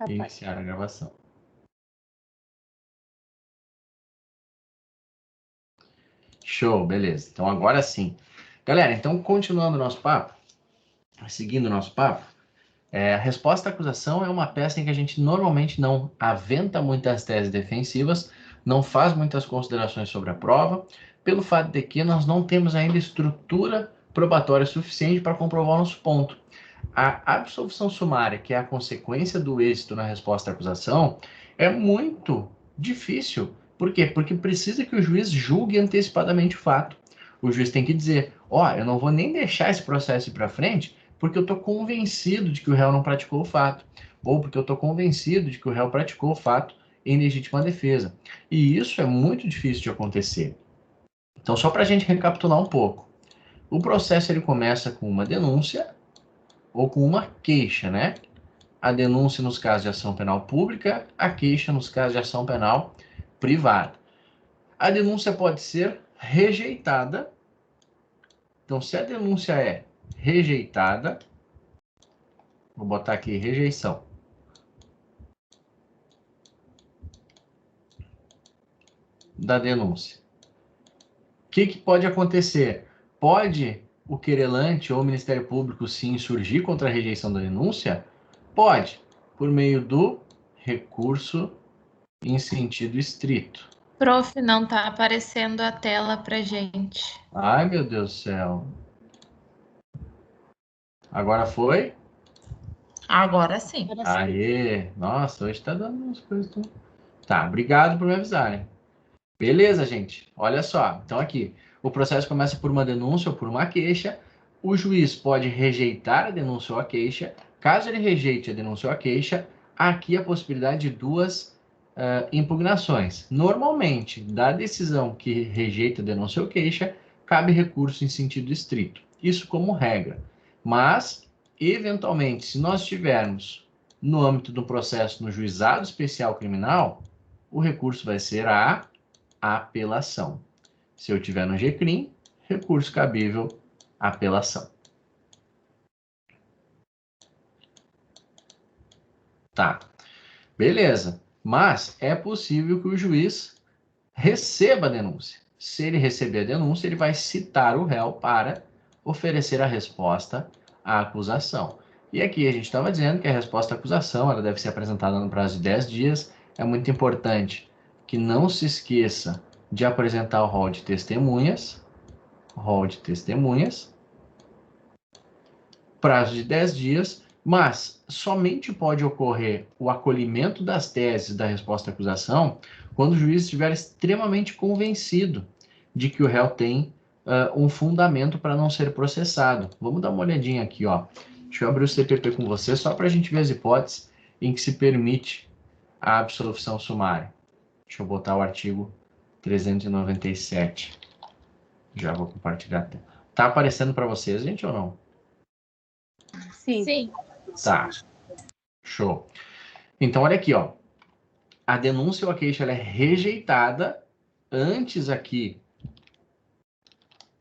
Iniciar a gravação. Show, beleza. Então, agora sim. Galera, então, continuando o nosso papo, seguindo o nosso papo, a resposta à acusação é uma peça em que a gente normalmente não aventa muitas teses defensivas, não faz muitas considerações sobre a prova, pelo fato de que nós não temos ainda estrutura probatória suficiente para comprovar o nosso ponto. A absolvição sumária, que é a consequência do êxito na resposta à acusação, é muito difícil. Por quê? Porque precisa que o juiz julgue antecipadamente o fato. O juiz tem que dizer, eu não vou nem deixar esse processo ir para frente, porque eu estou convencido de que o réu não praticou o fato, ou porque eu estou convencido de que o réu praticou o fato em legítima defesa. E isso é muito difícil de acontecer. Então, só para a gente recapitular um pouco. O processo ele começa com uma denúncia ou com uma queixa, né? A denúncia nos casos de ação penal pública, a queixa nos casos de ação penal privada. A denúncia pode ser rejeitada. Então, se a denúncia é rejeitada, vou botar aqui rejeição. Da denúncia. O que pode acontecer? Pode o querelante ou o Ministério Público se insurgir contra a rejeição da denúncia? Pode, por meio do recurso em sentido estrito. Prof, não está aparecendo a tela pra gente. Ai, meu Deus do céu. Agora foi? Agora sim. Aê! Nossa, hoje tá dando umas coisas. Tá, obrigado por me avisarem. Beleza, gente. Olha só. Então aqui, o processo começa por uma denúncia ou por uma queixa. O juiz pode rejeitar a denúncia ou a queixa. Caso ele rejeite a denúncia ou a queixa, aqui a possibilidade de duas impugnações. Normalmente, da decisão que rejeita a denúncia ou queixa, cabe recurso em sentido estrito. Isso como regra. Mas, eventualmente, se nós estivermos no âmbito do processo no juizado especial criminal, o recurso vai ser a apelação. Se eu tiver no GCRIM, recurso cabível, apelação. Tá, beleza. Mas é possível que o juiz receba a denúncia. Se ele receber a denúncia, ele vai citar o réu para oferecer a resposta à acusação. E aqui a gente estava dizendo que a resposta à acusação ela deve ser apresentada no prazo de 10 dias. É muito importante que não se esqueça de apresentar o rol de testemunhas. Prazo de 10 dias, mas somente pode ocorrer o acolhimento das teses da resposta à acusação quando o juiz estiver extremamente convencido de que o réu tem um fundamento para não ser processado. Vamos dar uma olhadinha aqui, ó. Deixa eu abrir o CPP com você, só para a gente ver as hipóteses em que se permite a absolvição sumária. Deixa eu botar o artigo 397. Já vou compartilhar a tela. Tá aparecendo para vocês, gente, ou não? Sim. Tá. Show. Então, olha aqui, ó. A denúncia ou a queixa ela é rejeitada antes aqui.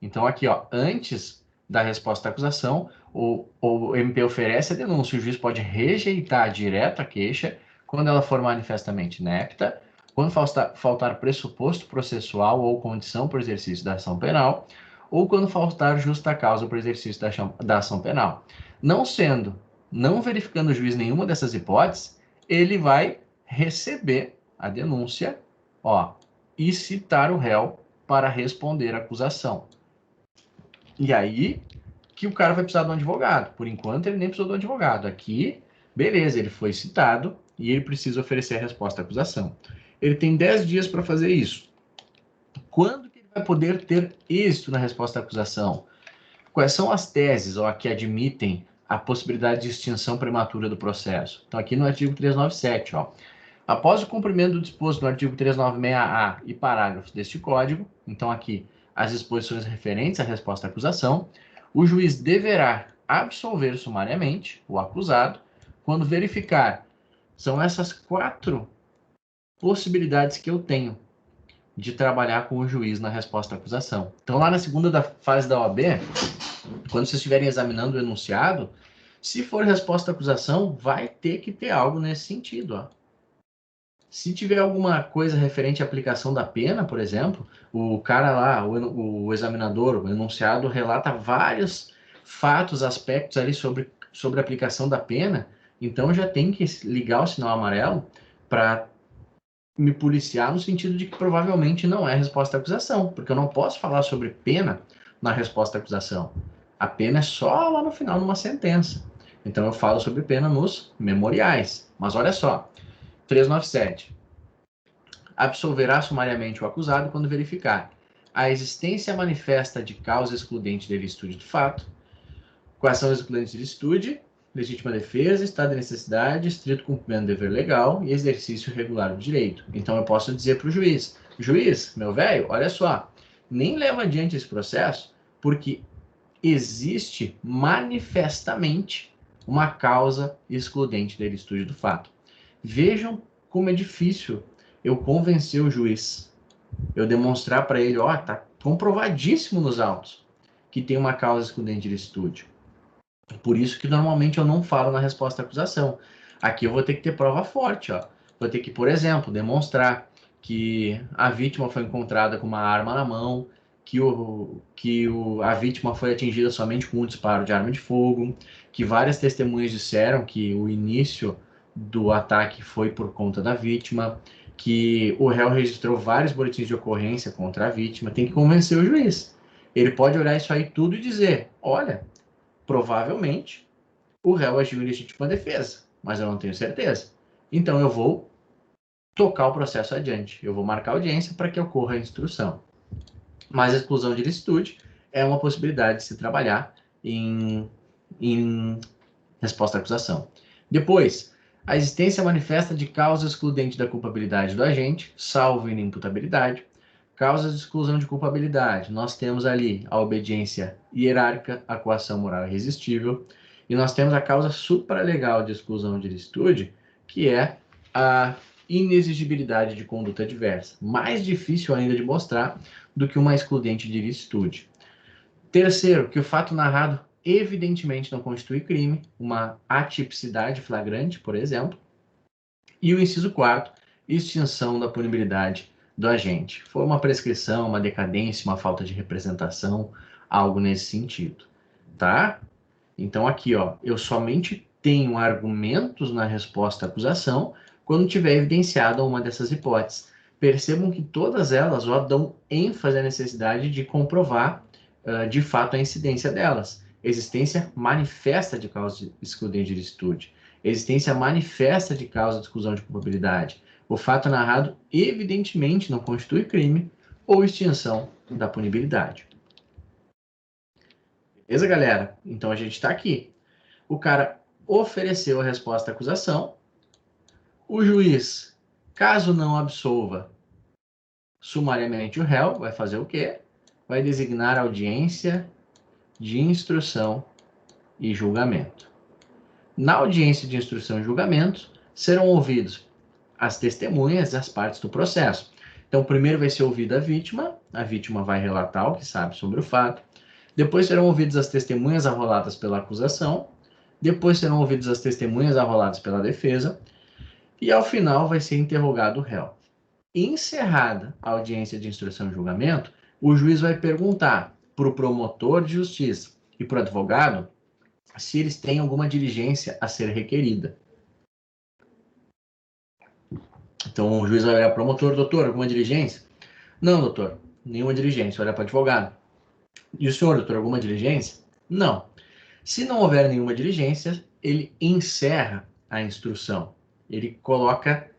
Então, aqui, ó, antes da resposta à acusação, o MP oferece a denúncia. O juiz pode rejeitar direto a queixa quando ela for manifestamente inepta, quando faltar pressuposto processual ou condição para o exercício da ação penal, ou quando faltar justa causa para o exercício da ação penal. Não verificando o juiz nenhuma dessas hipóteses, ele vai receber a denúncia, ó, e citar o réu para responder à acusação. E aí que o cara vai precisar de um advogado. Por enquanto, ele nem precisou de um advogado. Aqui, beleza, ele foi citado e ele precisa oferecer a resposta à acusação. Ele tem 10 dias para fazer isso. Quando que ele vai poder ter êxito na resposta à acusação? Quais são as teses que admitem a possibilidade de extinção prematura do processo? Então, aqui no artigo 397, ó. Após o cumprimento do disposto no artigo 396-A e parágrafos deste Código, então aqui as disposições referentes à resposta à acusação, o juiz deverá absolver sumariamente o acusado quando verificar. São essas 4 possibilidades que eu tenho de trabalhar com o juiz na resposta à acusação. Então, lá na segunda fase da OAB, quando vocês estiverem examinando o enunciado, Se for resposta à acusação, vai ter que ter algo nesse sentido, ó. Se tiver alguma coisa referente à aplicação da pena, por exemplo, o cara lá, o examinador, o enunciado, relata vários fatos, aspectos ali sobre a aplicação da pena, então já tem que ligar o sinal amarelo para me policiar no sentido de que provavelmente não é resposta à acusação, porque eu não posso falar sobre pena na resposta à acusação. A pena é só lá no final, numa sentença. Então eu falo sobre pena nos memoriais. Mas olha só, 397. Absolverá sumariamente o acusado quando verificar a existência manifesta de causa excludente de licitude do fato, coação excludente de licitude, legítima defesa, estado de necessidade, estrito cumprimento do dever legal e exercício regular do direito. Então eu posso dizer para o juiz, juiz, meu velho, olha só, nem leva adiante esse processo porque existe manifestamente uma causa excludente da licitude do fato. Vejam como é difícil eu convencer o juiz, eu demonstrar para ele, ó, tá comprovadíssimo nos autos que tem uma causa excludente de licitude. Por isso que normalmente eu não falo na resposta à acusação. Aqui eu vou ter que ter prova forte, ó. Vou ter que, por exemplo, demonstrar que a vítima foi encontrada com uma arma na mão, que a vítima foi atingida somente com um disparo de arma de fogo, que várias testemunhas disseram que o início do ataque foi por conta da vítima, que o réu registrou vários boletins de ocorrência contra a vítima. Tem que convencer o juiz. Ele pode olhar isso aí tudo e dizer, olha, provavelmente o réu agiu em legítima defesa, mas eu não tenho certeza. Então eu vou tocar o processo adiante. Eu vou marcar audiência para que ocorra a instrução. Mas a exclusão de licitude é uma possibilidade de se trabalhar em resposta à acusação. Depois, a existência manifesta de causa excludente da culpabilidade do agente, salvo inimputabilidade. Causas de exclusão de culpabilidade. Nós temos ali a obediência hierárquica, a coação moral irresistível, e nós temos a causa supralegal de exclusão de licitude, que é a inexigibilidade de conduta adversa. Mais difícil ainda de mostrar do que uma excludente de licitude. Terceiro, que o fato narrado evidentemente não constitui crime, uma atipicidade flagrante, por exemplo. E o inciso quarto, extinção da punibilidade do agente. Foi uma prescrição, uma decadência, uma falta de representação, algo nesse sentido, tá? Então aqui, ó, eu somente tenho argumentos na resposta à acusação quando tiver evidenciada uma dessas hipóteses. Percebam que todas elas, ó, dão ênfase à necessidade de comprovar, de fato, a incidência delas. Existência manifesta de causa excludente de licitude. Existência manifesta de causa de exclusão de culpabilidade. O fato narrado evidentemente não constitui crime ou extinção da punibilidade. Beleza, galera? Então a gente está aqui. O cara ofereceu a resposta à acusação. O juiz, caso não absolva sumariamente o réu, vai fazer o quê? Vai designar audiência de instrução e julgamento. Na audiência de instrução e julgamento, serão ouvidos as testemunhas e as partes do processo. Então, primeiro vai ser ouvida a vítima vai relatar o que sabe sobre o fato, depois serão ouvidas as testemunhas arroladas pela acusação, depois serão ouvidas as testemunhas arroladas pela defesa, e ao final vai ser interrogado o réu. Encerrada a audiência de instrução e julgamento, o juiz vai perguntar para o promotor de justiça e para o advogado se eles têm alguma diligência a ser requerida. Então o juiz vai olhar para o promotor, doutor, alguma diligência? Não, doutor, nenhuma diligência. Olha para o advogado. E o senhor, doutor, alguma diligência? Não. Se não houver nenhuma diligência, ele encerra a instrução. Ele coloca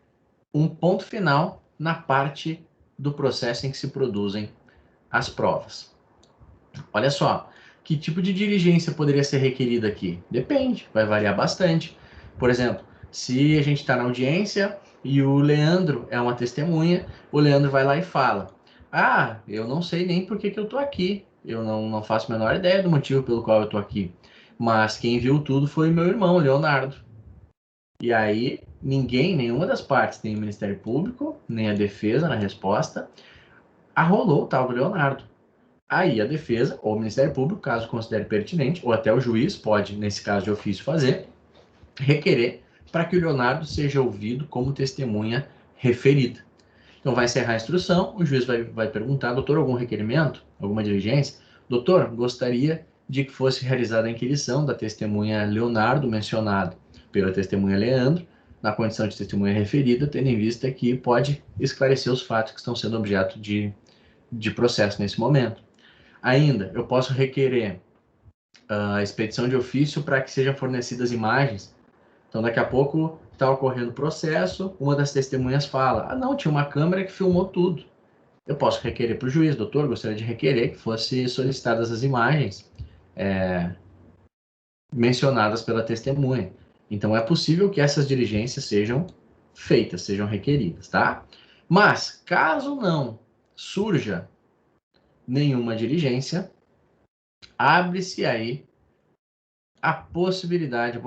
um ponto final na parte do processo em que se produzem as provas. Olha só, que tipo de diligência poderia ser requerida aqui? Depende, vai variar bastante. Por exemplo, se a gente está na audiência e o Leandro é uma testemunha, o Leandro vai lá e fala: ah, eu não sei nem por que eu estou aqui, eu não faço a menor ideia do motivo pelo qual eu estou aqui, mas quem viu tudo foi meu irmão, Leonardo. E aí, nenhuma das partes, nem o Ministério Público, nem a defesa na resposta, arrolou o tal do Leonardo. Aí a defesa, ou o Ministério Público, caso considere pertinente, ou até o juiz pode, nesse caso de ofício, fazer, requerer para que o Leonardo seja ouvido como testemunha referida. Então vai encerrar a instrução, o juiz vai perguntar, doutor, algum requerimento, alguma diligência? Doutor, gostaria de que fosse realizada a inquirição da testemunha Leonardo, mencionado pela testemunha Leandro, na condição de testemunha referida, tendo em vista que pode esclarecer os fatos que estão sendo objeto de processo nesse momento. Ainda, eu posso requerer a expedição de ofício para que sejam fornecidas imagens. Então, daqui a pouco está ocorrendo o processo, uma das testemunhas fala, ah, não, tinha uma câmera que filmou tudo. Eu posso requerer para o juiz, doutor, gostaria de requerer que fossem solicitadas as imagens mencionadas pela testemunha. Então, é possível que essas diligências sejam feitas, sejam requeridas, tá? Mas, caso não surja nenhuma diligência, abre-se aí a possibilidade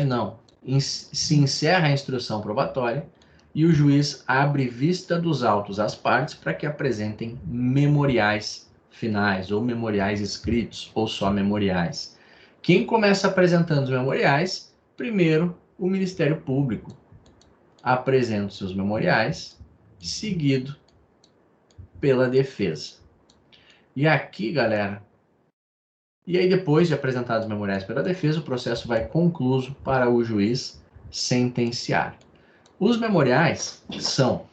não, se encerra a instrução probatória e o juiz abre vista dos autos às partes para que apresentem memoriais finais, ou memoriais escritos, ou só memoriais. Quem começa apresentando os memoriais? Primeiro, o Ministério Público apresenta os seus memoriais, seguido pela defesa. E aqui, galera, e aí, depois de apresentados os memoriais pela defesa, o processo vai concluso para o juiz sentenciar. Os memoriais são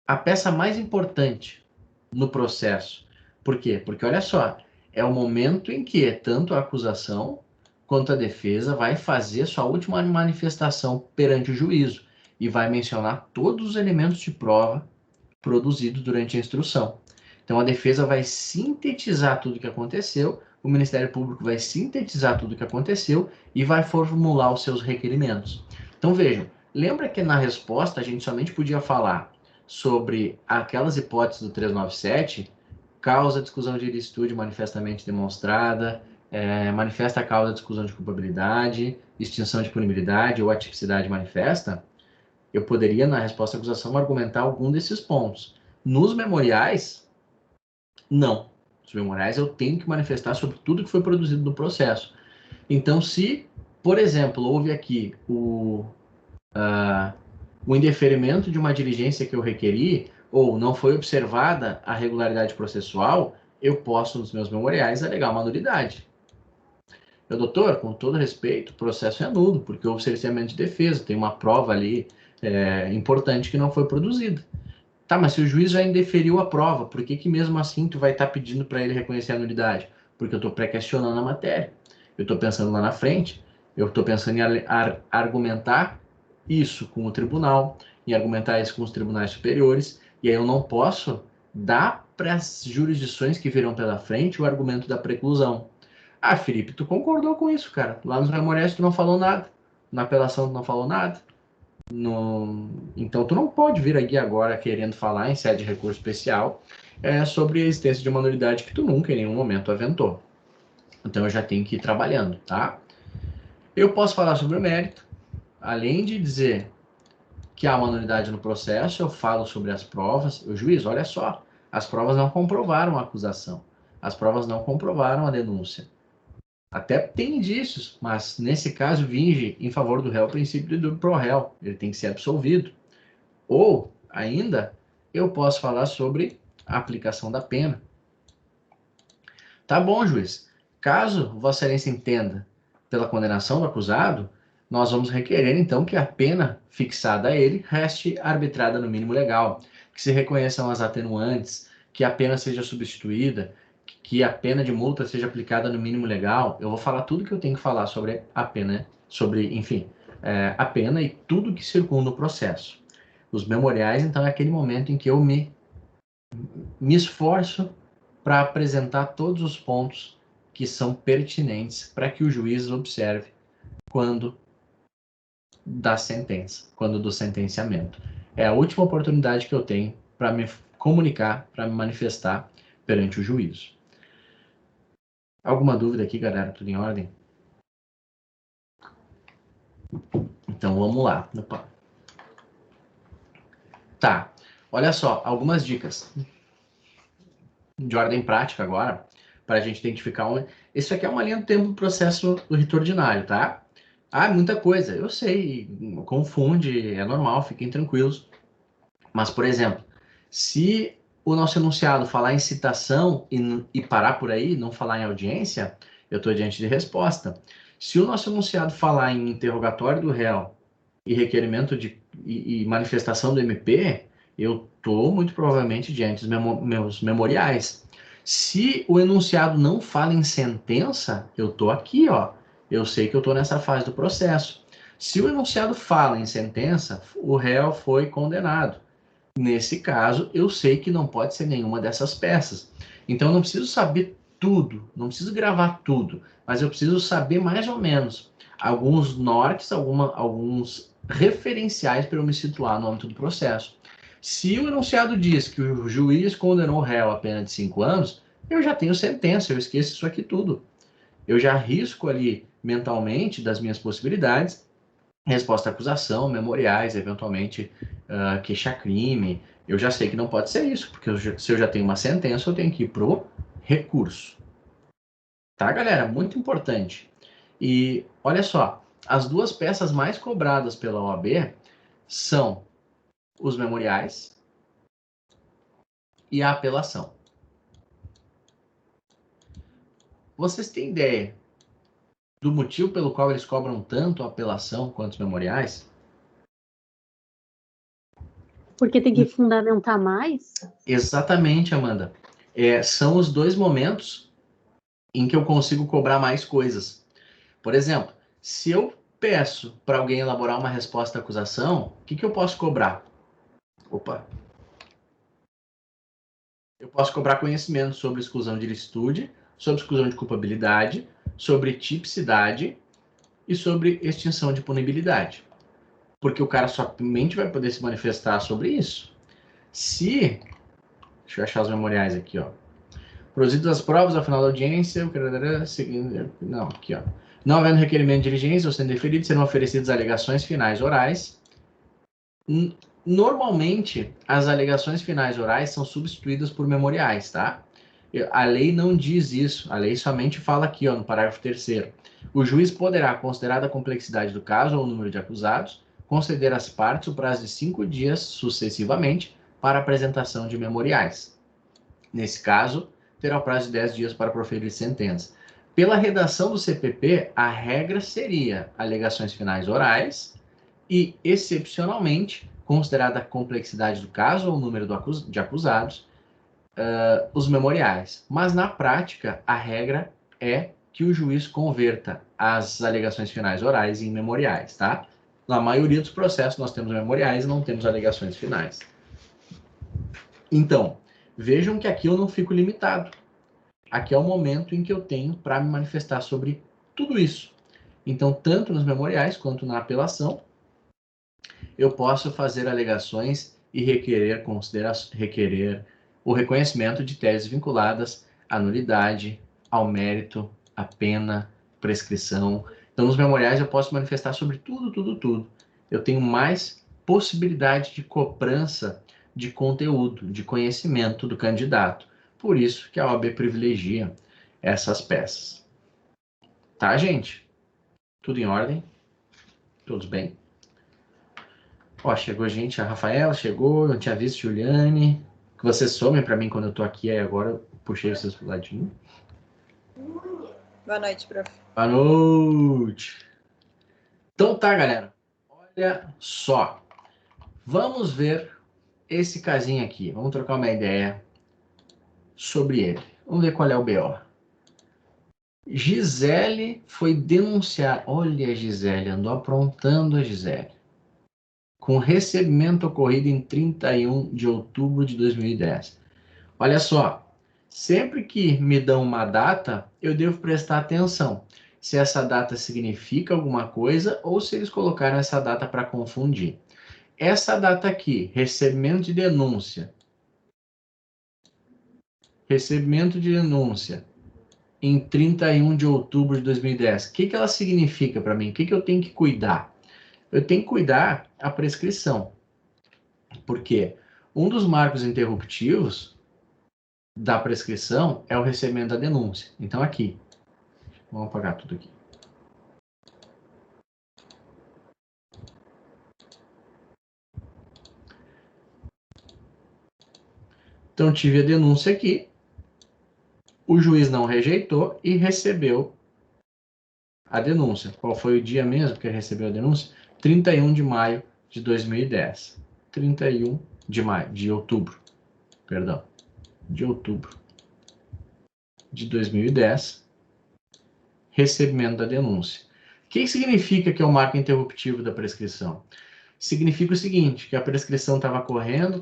a peça mais importante no processo. Por quê? Porque, olha só, é o momento em que tanto a acusação quanto a defesa vai fazer sua última manifestação perante o juízo e vai mencionar todos os elementos de prova produzidos durante a instrução. Então, a defesa vai sintetizar tudo o que aconteceu, o Ministério Público vai sintetizar tudo o que aconteceu e vai formular os seus requerimentos. Então, vejam, lembra que na resposta a gente somente podia falar sobre aquelas hipóteses do 397, causa de exclusão de ilicitude manifestamente demonstrada, manifesta a causa de exclusão de culpabilidade, extinção de punibilidade ou atipicidade manifesta? Eu poderia, na resposta à acusação, argumentar algum desses pontos. Nos memoriais, não. Nos memoriais eu tenho que manifestar sobre tudo que foi produzido no processo. Então, se, por exemplo, houve aqui o indeferimento de uma diligência que eu requeri, ou não foi observada a regularidade processual, eu posso, nos meus memoriais, alegar uma nulidade. Meu doutor, com todo respeito, o processo é nulo, porque houve cerceamento de defesa, tem uma prova ali importante que não foi produzida. Tá, mas se o juiz já indeferiu a prova, por que mesmo assim tu vai estar pedindo para ele reconhecer a nulidade? Porque eu estou pré-questionando a matéria. Eu estou pensando lá na frente, eu estou pensando em argumentar isso com o tribunal, em argumentar isso com os tribunais superiores, e aí eu não posso dar para as jurisdições que virão pela frente o argumento da preclusão. Ah, Felipe, tu concordou com isso, cara. Lá nos memoriais tu não falou nada. Na apelação tu não falou nada. Então, tu não pode vir aqui agora querendo falar em sede de recurso especial sobre a existência de uma nulidade que tu nunca em nenhum momento aventou. Então, eu já tenho que ir trabalhando, tá? Eu posso falar sobre o mérito, além de dizer que há uma nulidade no processo, eu falo sobre as provas. O juiz, olha só, as provas não comprovaram a acusação, as provas não comprovaram a denúncia. Até tem indícios, mas nesse caso vinge em favor do réu o princípio do pro réu, ele tem que ser absolvido. Ou, ainda, eu posso falar sobre a aplicação da pena. Tá bom, juiz. Caso Vossa Excelência entenda pela condenação do acusado, nós vamos requerer, então, que a pena fixada a ele reste arbitrada no mínimo legal, que se reconheçam as atenuantes, que a pena seja substituída, que a pena de multa seja aplicada no mínimo legal. Eu vou falar tudo que eu tenho que falar sobre a pena, sobre, enfim, a pena e tudo que circunda o processo. Os memoriais, então, é aquele momento em que eu me esforço para apresentar todos os pontos que são pertinentes para que o juiz observe quando da sentença, quando do sentenciamento. É a última oportunidade que eu tenho para me comunicar, para me manifestar perante o juízo. Alguma dúvida aqui, galera? Tudo em ordem? Então, vamos lá. Tá, olha só, algumas dicas. de ordem prática agora, para a gente identificar Isso aqui é uma linha do tempo do processo do rito ordinário, tá? Muita coisa, eu sei, confunde, é normal, fiquem tranquilos. Mas, por exemplo, se o nosso enunciado falar em citação e parar por aí, não falar em audiência, eu estou diante de resposta. Se o nosso enunciado falar em interrogatório do réu e requerimento e manifestação do MP, eu estou muito provavelmente diante dos meus memoriais. Se o enunciado não fala em sentença, eu estou aqui, ó. Eu sei que eu estou nessa fase do processo. Se o enunciado fala em sentença, o réu foi condenado. Nesse caso, eu sei que não pode ser nenhuma dessas peças. Então, eu não preciso saber tudo, não preciso gravar tudo, mas eu preciso saber mais ou menos alguns nortes, alguns referenciais para eu me situar no âmbito do processo. Se o enunciado diz que o juiz condenou o réu a pena de 5 anos, eu já tenho sentença, eu esqueço isso aqui tudo. Eu já risco ali mentalmente das minhas possibilidades, resposta à acusação, memoriais, eventualmente queixa-crime. Eu já sei que não pode ser isso, porque se eu já tenho uma sentença, eu tenho que ir pro recurso. Tá, galera? Muito importante. E olha só, as duas peças mais cobradas pela OAB são os memoriais e a apelação. Vocês têm ideia do motivo pelo qual eles cobram tanto a apelação quanto os memoriais? Porque tem que fundamentar mais? Exatamente, Amanda. São os dois momentos em que eu consigo cobrar mais coisas. Por exemplo, se eu peço para alguém elaborar uma resposta à acusação, o que eu posso cobrar? Eu posso cobrar conhecimento sobre exclusão de ilicitude, sobre exclusão de culpabilidade, sobre tipicidade e sobre extinção de punibilidade. Porque o cara somente vai poder se manifestar sobre isso. Deixa eu achar os memoriais aqui, ó. Produzidas as provas ao final da audiência, não, aqui, ó. Não havendo requerimento de diligência ou sendo deferido, serão oferecidas alegações finais orais. Normalmente, as alegações finais orais são substituídas por memoriais, tá? A lei não diz isso, a lei somente fala aqui, ó, no parágrafo 3º. O juiz poderá, considerada a complexidade do caso ou o número de acusados, conceder às partes o prazo de 5 dias, sucessivamente, para apresentação de memoriais. Nesse caso, terá o prazo de 10 dias para proferir sentença. Pela redação do CPP, a regra seria alegações finais orais e, excepcionalmente, considerada a complexidade do caso ou o número de acusados, os memoriais. Mas, na prática, a regra é que o juiz converta as alegações finais orais em memoriais, tá? Na maioria dos processos, nós temos memoriais e não temos alegações finais. Então, vejam que aqui eu não fico limitado. Aqui é o momento em que eu tenho para me manifestar sobre tudo isso. Então, tanto nos memoriais quanto na apelação, eu posso fazer alegações e requerer o reconhecimento de teses vinculadas à nulidade, ao mérito, à pena, prescrição. Então, nos memoriais eu posso manifestar sobre tudo. Eu tenho mais possibilidade de cobrança de conteúdo, de conhecimento do candidato. Por isso que a OAB privilegia essas peças. Tá, gente? Tudo em ordem? Todos bem? Ó, chegou gente, a Rafaela chegou, eu não tinha visto, Juliane. Que vocês somem para mim quando eu tô aqui, aí agora eu puxei vocês pro ladinho. Boa noite, prof. Boa noite. Então tá, galera. Olha só. Vamos ver esse casinho aqui. Vamos trocar uma ideia sobre ele. Vamos ver qual é o BO. Gisele foi denunciar. Olha, a Gisele, andou aprontando a Gisele. Com recebimento ocorrido em 31 de outubro de 2010. Olha só, sempre que me dão uma data, eu devo prestar atenção se essa data significa alguma coisa ou se eles colocaram essa data para confundir. Essa data aqui, recebimento de denúncia. Recebimento de denúncia em 31 de outubro de 2010. O que ela significa para mim? O que eu tenho que cuidar? Eu tenho que cuidar a prescrição. Porque um dos marcos interruptivos da prescrição é o recebimento da denúncia. Então, aqui. Vamos apagar tudo aqui. Então, tive a denúncia aqui. O juiz não rejeitou e recebeu a denúncia. Qual foi o dia mesmo que ele recebeu a denúncia? 31 de maio de 2010. 31 de maio, de outubro. Perdão. De outubro de 2010. Recebimento da denúncia. O que significa que é o marco interruptivo da prescrição? Significa o seguinte, que a prescrição estava correndo,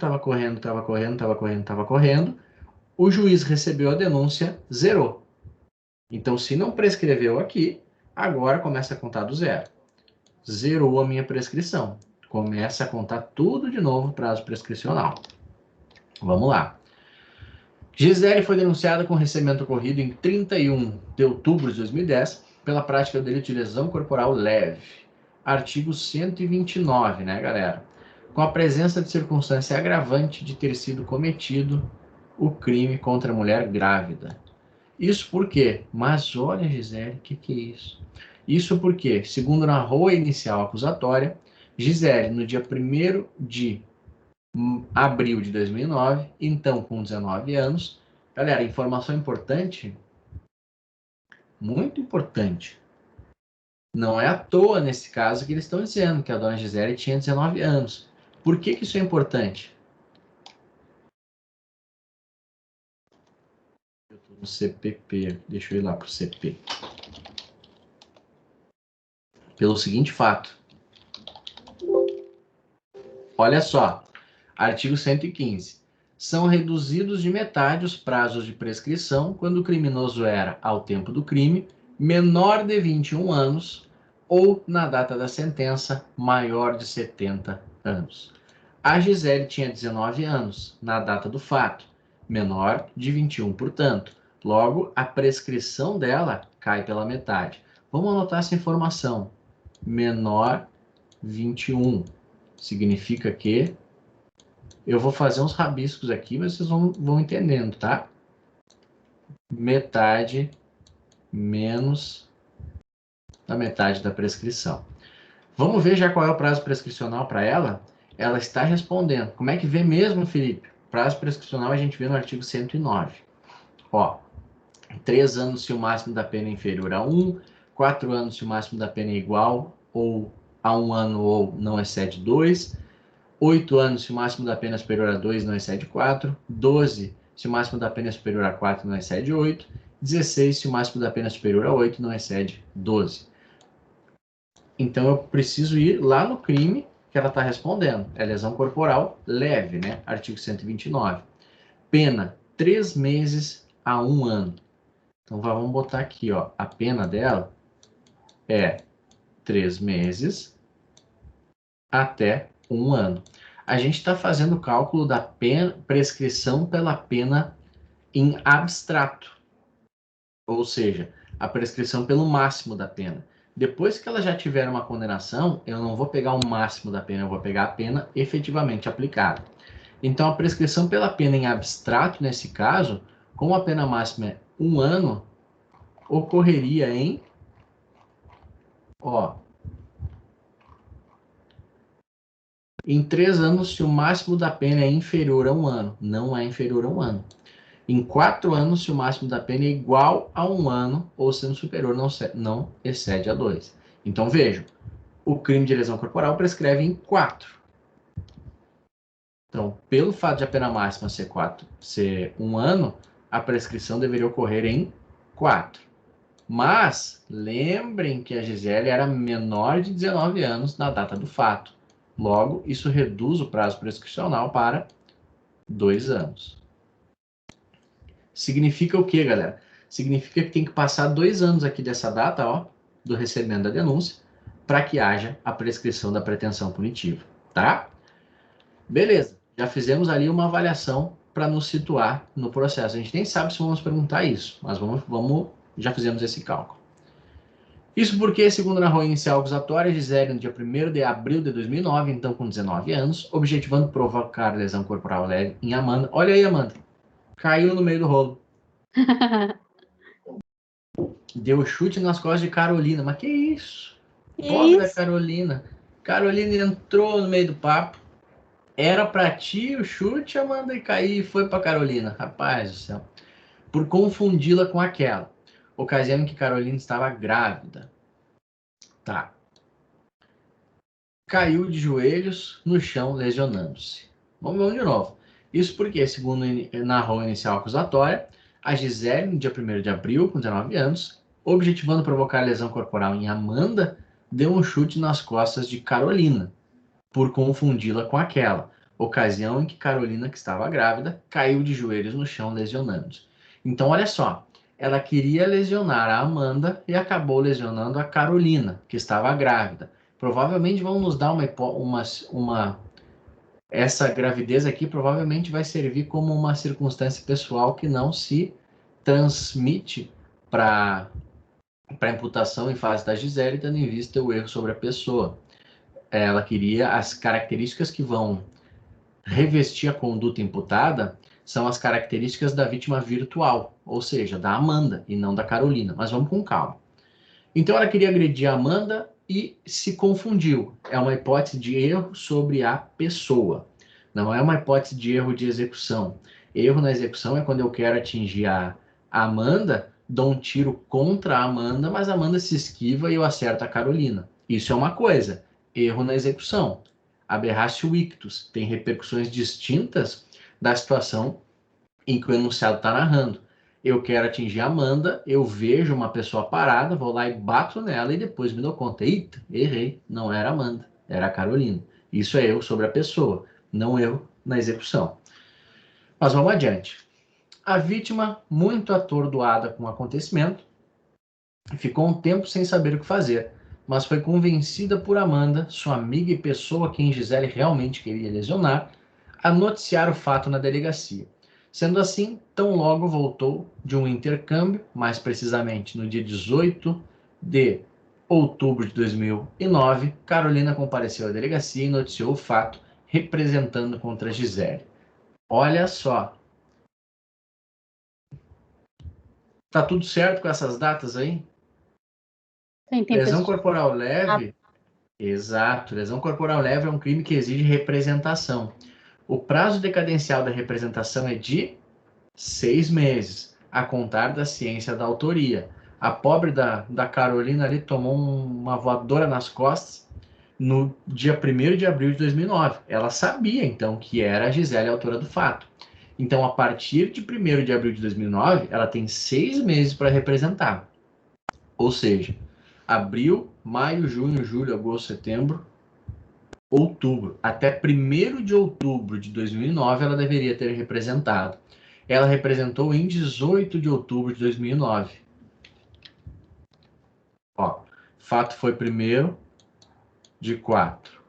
o juiz recebeu a denúncia, zerou. Então, se não prescreveu aqui, agora começa a contar do zero. Zerou a minha prescrição. Começa a contar tudo de novo, prazo prescricional. Vamos lá. Gisele foi denunciada com recebimento ocorrido em 31 de outubro de 2010 pela prática do delito de lesão corporal leve. Artigo 129, né, galera? Com a presença de circunstância agravante de ter sido cometido o crime contra a mulher grávida. Isso por quê? Mas olha, Gisele, o que é isso? Isso porque, segundo narrou a inicial acusatória, Gisele, no dia 1º de abril de 2009, então com 19 anos, galera, informação importante, muito importante, não é à toa nesse caso que eles estão dizendo que a dona Gisele tinha 19 anos. Por que isso é importante? Eu estou no CPP, deixa eu ir lá para o CP. Pelo seguinte fato. Olha só, artigo 115. São reduzidos de metade os prazos de prescrição quando o criminoso era, ao tempo do crime, menor de 21 anos ou, na data da sentença, maior de 70 anos. A Gisele tinha 19 anos, na data do fato, menor de 21, portanto. Logo, a prescrição dela cai pela metade. Vamos anotar essa informação. Menor 21. Significa que eu vou fazer uns rabiscos aqui, mas vocês vão entendendo, tá? Metade menos da metade da prescrição. Vamos ver já qual é o prazo prescricional para ela? Ela está respondendo. Como é que vê mesmo, Felipe? Prazo prescricional a gente vê no artigo 109. Ó, 3 anos se o máximo da pena é inferior a 1, 4 anos se o máximo da pena é igual ou a 1 ano ou não excede 2, 8 anos se o máximo da pena é superior a 2 não excede 4, 12 se o máximo da pena é superior a 4 não excede 8, 16 se o máximo da pena é superior a 8 não excede 12. Então eu preciso ir lá no crime que ela está respondendo. É lesão corporal leve, né? Artigo 129. Pena 3 meses a 1 ano. Então vamos botar aqui, ó. A pena dela é 3 meses até 1 ano. A gente está fazendo o cálculo da prescrição pela pena em abstrato. Ou seja, a prescrição pelo máximo da pena. Depois que ela já tiver uma condenação, eu não vou pegar o máximo da pena, eu vou pegar a pena efetivamente aplicada. Então, a prescrição pela pena em abstrato, nesse caso, como a pena máxima é 1 ano, ocorreria em, ó, em 3 anos, se o máximo da pena é inferior a 1 ano. Não é inferior a 1 ano. Em 4 anos, se o máximo da pena é igual a 1 ano, ou sendo superior, não excede a 2. Então, vejam, o crime de lesão corporal prescreve em 4. Então, pelo fato de a pena máxima ser 1 ano, a prescrição deveria ocorrer em 4. Mas, lembrem que a Gisele era menor de 19 anos na data do fato. Logo, isso reduz o prazo prescricional para 2 anos. Significa o quê, galera? Significa que tem que passar 2 anos aqui dessa data, ó, do recebimento da denúncia, para que haja a prescrição da pretensão punitiva, tá? Beleza, já fizemos ali uma avaliação para nos situar no processo. A gente nem sabe se vamos perguntar isso, mas já fizemos esse cálculo. Isso porque, segundo narrou a inicial acusatória, Gisele, no dia 1º de abril de 2009, então com 19 anos, objetivando provocar lesão corporal leve em Amanda. Olha aí, Amanda. Caiu no meio do rolo. Deu chute nas costas de Carolina. Mas que isso? Pobre da Carolina. Carolina entrou no meio do papo. Era pra ti o chute, Amanda, e cair e foi pra Carolina. Rapaz do céu. Por confundi-la com aquela. Ocasião em que Carolina estava grávida. Tá. Caiu de joelhos no chão, lesionando-se. Vamos de novo. Isso porque, segundo narrou a inicial acusatória, a Gisele, no dia 1º de abril, com 19 anos, objetivando provocar lesão corporal em Amanda, deu um chute nas costas de Carolina, por confundi-la com aquela. Ocasião em que Carolina, que estava grávida, caiu de joelhos no chão, lesionando-se. Então, olha só. Ela queria lesionar a Amanda e acabou lesionando a Carolina, que estava grávida. Provavelmente vão nos dar essa gravidez aqui provavelmente vai servir como uma circunstância pessoal que não se transmite para a imputação em fase da Gisele, tendo em vista o erro sobre a pessoa. Ela queria as características que vão revestir a conduta imputada são as características da vítima virtual, ou seja, da Amanda e não da Carolina. Mas vamos com calma. Então ela queria agredir a Amanda e se confundiu. É uma hipótese de erro sobre a pessoa. Não é uma hipótese de erro de execução. Erro na execução é quando eu quero atingir a Amanda, dou um tiro contra a Amanda, mas a Amanda se esquiva e eu acerto a Carolina. Isso é uma coisa. Erro na execução. Aberratio ictus. Tem repercussões distintas da situação em que o enunciado está narrando. Eu quero atingir a Amanda, eu vejo uma pessoa parada, vou lá e bato nela e depois me dou conta. Eita, errei, não era a Amanda, era a Carolina. Isso é erro sobre a pessoa, não erro na execução. Mas vamos adiante. A vítima, muito atordoada com o acontecimento, ficou um tempo sem saber o que fazer, mas foi convencida por Amanda, sua amiga e pessoa a quem Gisele realmente queria lesionar, a noticiar o fato na delegacia. Sendo assim, tão logo voltou de um intercâmbio, mais precisamente no dia 18 de outubro de 2009, Carolina compareceu à delegacia e noticiou o fato, representando contra Gisele. Olha só. Tá tudo certo com essas datas aí? Lesão corporal leve? Exato. Lesão corporal leve é um crime que exige representação. O prazo decadencial da representação é de 6 meses, a contar da ciência da autoria. A pobre da Carolina ali tomou uma voadora nas costas no dia 1º de abril de 2009. Ela sabia, então, que era a Gisele a autora do fato. Então, a partir de 1º de abril de 2009, ela tem 6 meses para representar. Ou seja, abril, maio, junho, julho, agosto, setembro, outubro. Até 1º de outubro de 2009, ela deveria ter representado. Ela representou em 18 de outubro de 2009. Ó, fato foi 1º de 4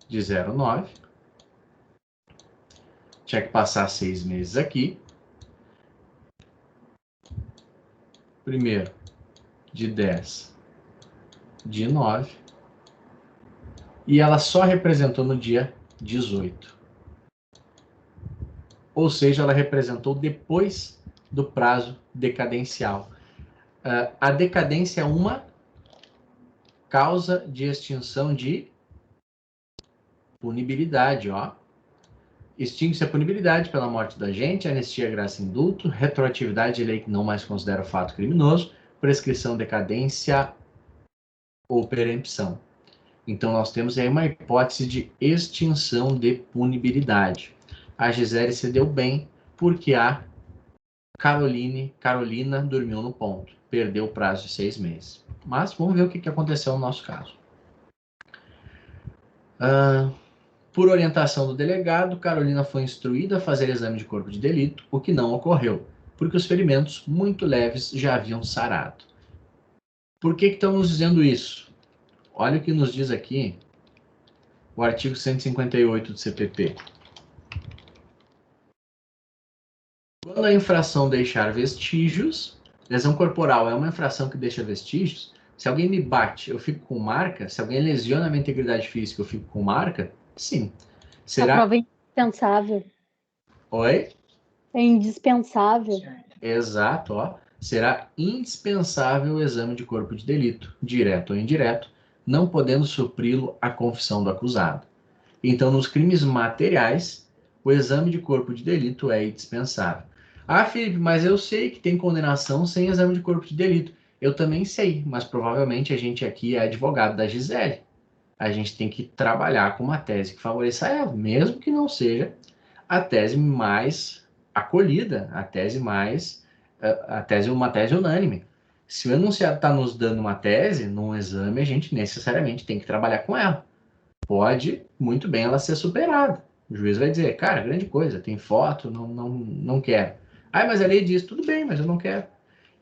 de 09. Tinha que passar 6 meses aqui. 1º de 10 de 9. E ela só representou no dia 18. Ou seja, ela representou depois do prazo decadencial. A decadência é uma causa de extinção de punibilidade, ó. Extingue-se a punibilidade pela morte da agente, anistia, graça e indulto, retroatividade de lei que não mais considera o fato criminoso, prescrição, decadência ou perempção. Então, nós temos aí uma hipótese de extinção de punibilidade. A Gisele se deu bem porque a Carolina dormiu no ponto. Perdeu o prazo de 6 meses. Mas vamos ver o que aconteceu no nosso caso. Por orientação do delegado, Carolina foi instruída a fazer exame de corpo de delito, o que não ocorreu, porque os ferimentos muito leves já haviam sarado. Por que estão nos dizendo isso? Olha o que nos diz aqui o artigo 158 do CPP. Quando a infração deixar vestígios, lesão corporal é uma infração que deixa vestígios. Se alguém me bate, eu fico com marca. Se alguém lesiona a minha integridade física, eu fico com marca. Sim. Será? A prova é indispensável. Oi? É indispensável. Exato, ó. Será indispensável o exame de corpo de delito, direto ou indireto, não podendo supri-lo a confissão do acusado. Então, nos crimes materiais, o exame de corpo de delito é indispensável. Ah, Felipe, mas eu sei que tem condenação sem exame de corpo de delito. Eu também sei, mas provavelmente a gente aqui é advogado da Gisele. A gente tem que trabalhar com uma tese que favoreça ela, mesmo que não seja a tese mais acolhida, uma tese unânime. Se o enunciado está nos dando uma tese, num exame, a gente necessariamente tem que trabalhar com ela. Pode, muito bem, ela ser superada. O juiz vai dizer, cara, grande coisa, tem foto, não quero. Ah, mas a lei diz, tudo bem, mas eu não quero.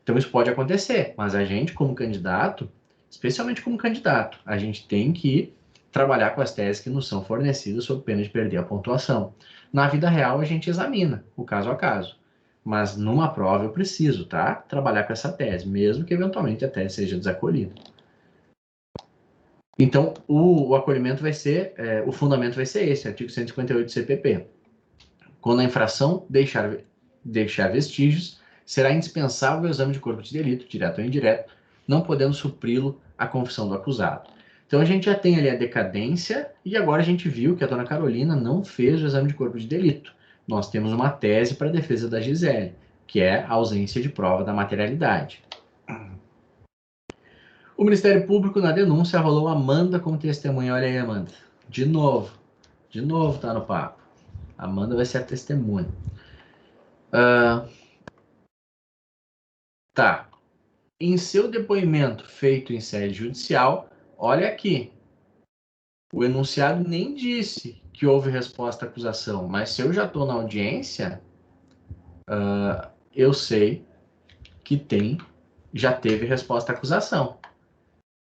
Então isso pode acontecer, mas a gente, como candidato, especialmente como candidato, a gente tem que trabalhar com as teses que nos são fornecidas sob pena de perder a pontuação. Na vida real, a gente examina o caso a caso, mas numa prova eu preciso, tá? Trabalhar com essa tese, mesmo que eventualmente a tese seja desacolhida. Então, o acolhimento vai ser, o fundamento vai ser esse, artigo 158 do CPP. Quando a infração deixar vestígios, será indispensável o exame de corpo de delito, direto ou indireto, não podendo supri-lo a confissão do acusado. Então a gente já tem ali a decadência e agora a gente viu que a dona Carolina não fez o exame de corpo de delito. Nós temos uma tese para a defesa da Gisele, que é a ausência de prova da materialidade. O Ministério Público, na denúncia, arrolou Amanda como testemunha. Olha aí, Amanda. De novo tá no papo. Amanda vai ser a testemunha. Tá. Em seu depoimento feito em sede judicial, olha aqui. O enunciado nem disse que houve resposta à acusação, mas se eu já estou na audiência, eu sei que já teve resposta à acusação.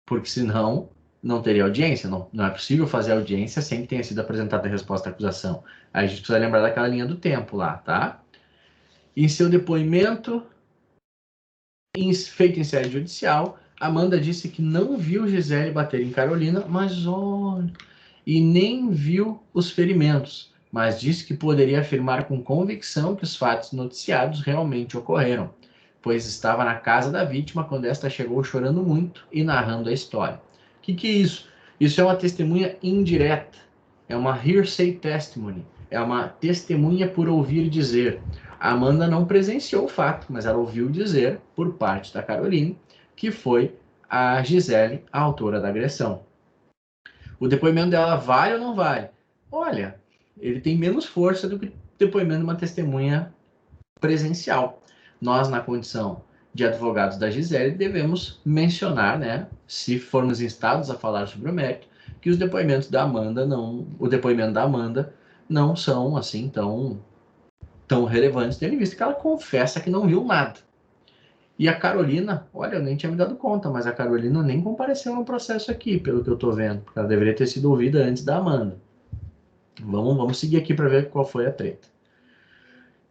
Porque senão não teria audiência. Não é possível fazer audiência sem que tenha sido apresentada a resposta à acusação. Aí a gente precisa lembrar daquela linha do tempo lá, tá? Em seu depoimento feito em sede judicial, Amanda disse que não viu Gisele bater em Carolina, mas olha, e nem viu os ferimentos, mas disse que poderia afirmar com convicção que os fatos noticiados realmente ocorreram, pois estava na casa da vítima quando esta chegou chorando muito e narrando a história. O que é isso? Isso é uma testemunha indireta, é uma hearsay testimony, é uma testemunha por ouvir dizer. A Amanda não presenciou o fato, mas ela ouviu dizer, por parte da Carolina, que foi a Gisele a autora da agressão. O depoimento dela vale ou não vale? Olha, ele tem menos força do que o depoimento de uma testemunha presencial. Nós, na condição de advogados da Gisele, devemos mencionar, né, se formos instados a falar sobre o mérito, que os depoimentos da Amanda o depoimento da Amanda não são assim tão relevantes, tendo em vista que ela confessa que não viu nada. E a Carolina, olha, eu nem tinha me dado conta, mas a Carolina nem compareceu no processo aqui, pelo que eu tô vendo, porque ela deveria ter sido ouvida antes da Amanda. Vamos seguir aqui para ver qual foi a treta.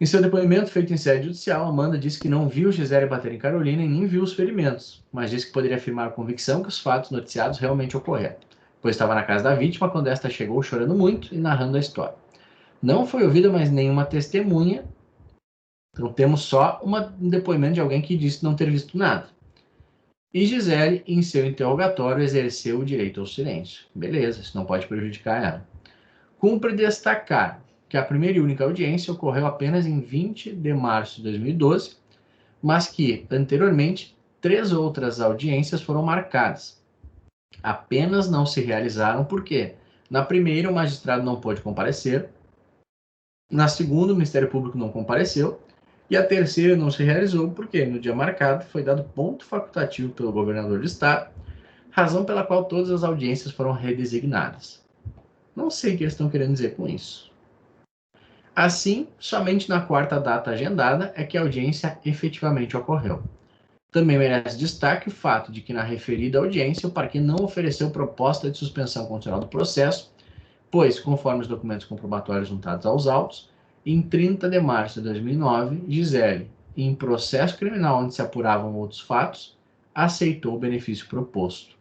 Em seu depoimento feito em sede judicial, Amanda disse que não viu Gisele bater em Carolina e nem viu os ferimentos, mas disse que poderia afirmar com convicção que os fatos noticiados realmente ocorreram, pois estava na casa da vítima quando esta chegou chorando muito e narrando a história. Não foi ouvida mais nenhuma testemunha. Então temos só um depoimento de alguém que disse não ter visto nada. E Gisele, em seu interrogatório, exerceu o direito ao silêncio. Beleza, isso não pode prejudicar ela. Cumpre destacar que a primeira e única audiência ocorreu apenas em 20 de março de 2012, mas que, anteriormente, 3 outras audiências foram marcadas. Apenas não se realizaram porque, na primeira, o magistrado não pôde comparecer, na segunda, o Ministério Público não compareceu, e a terceira não se realizou porque, no dia marcado, foi dado ponto facultativo pelo governador do estado, razão pela qual todas as audiências foram redesignadas. Não sei o que eles estão querendo dizer com isso. Assim, somente na quarta data agendada é que a audiência efetivamente ocorreu. Também merece destaque o fato de que na referida audiência o parquet não ofereceu proposta de suspensão condicional do processo, pois, conforme os documentos comprobatórios juntados aos autos, em 30 de março de 2009, Gisele, em processo criminal onde se apuravam outros fatos, aceitou o benefício proposto.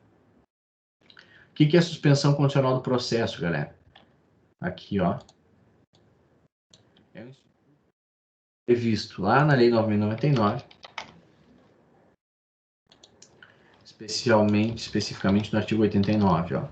O que é a suspensão condicional do processo, galera? Aqui, ó. previsto lá na Lei 9.099, especificamente no artigo 89, ó.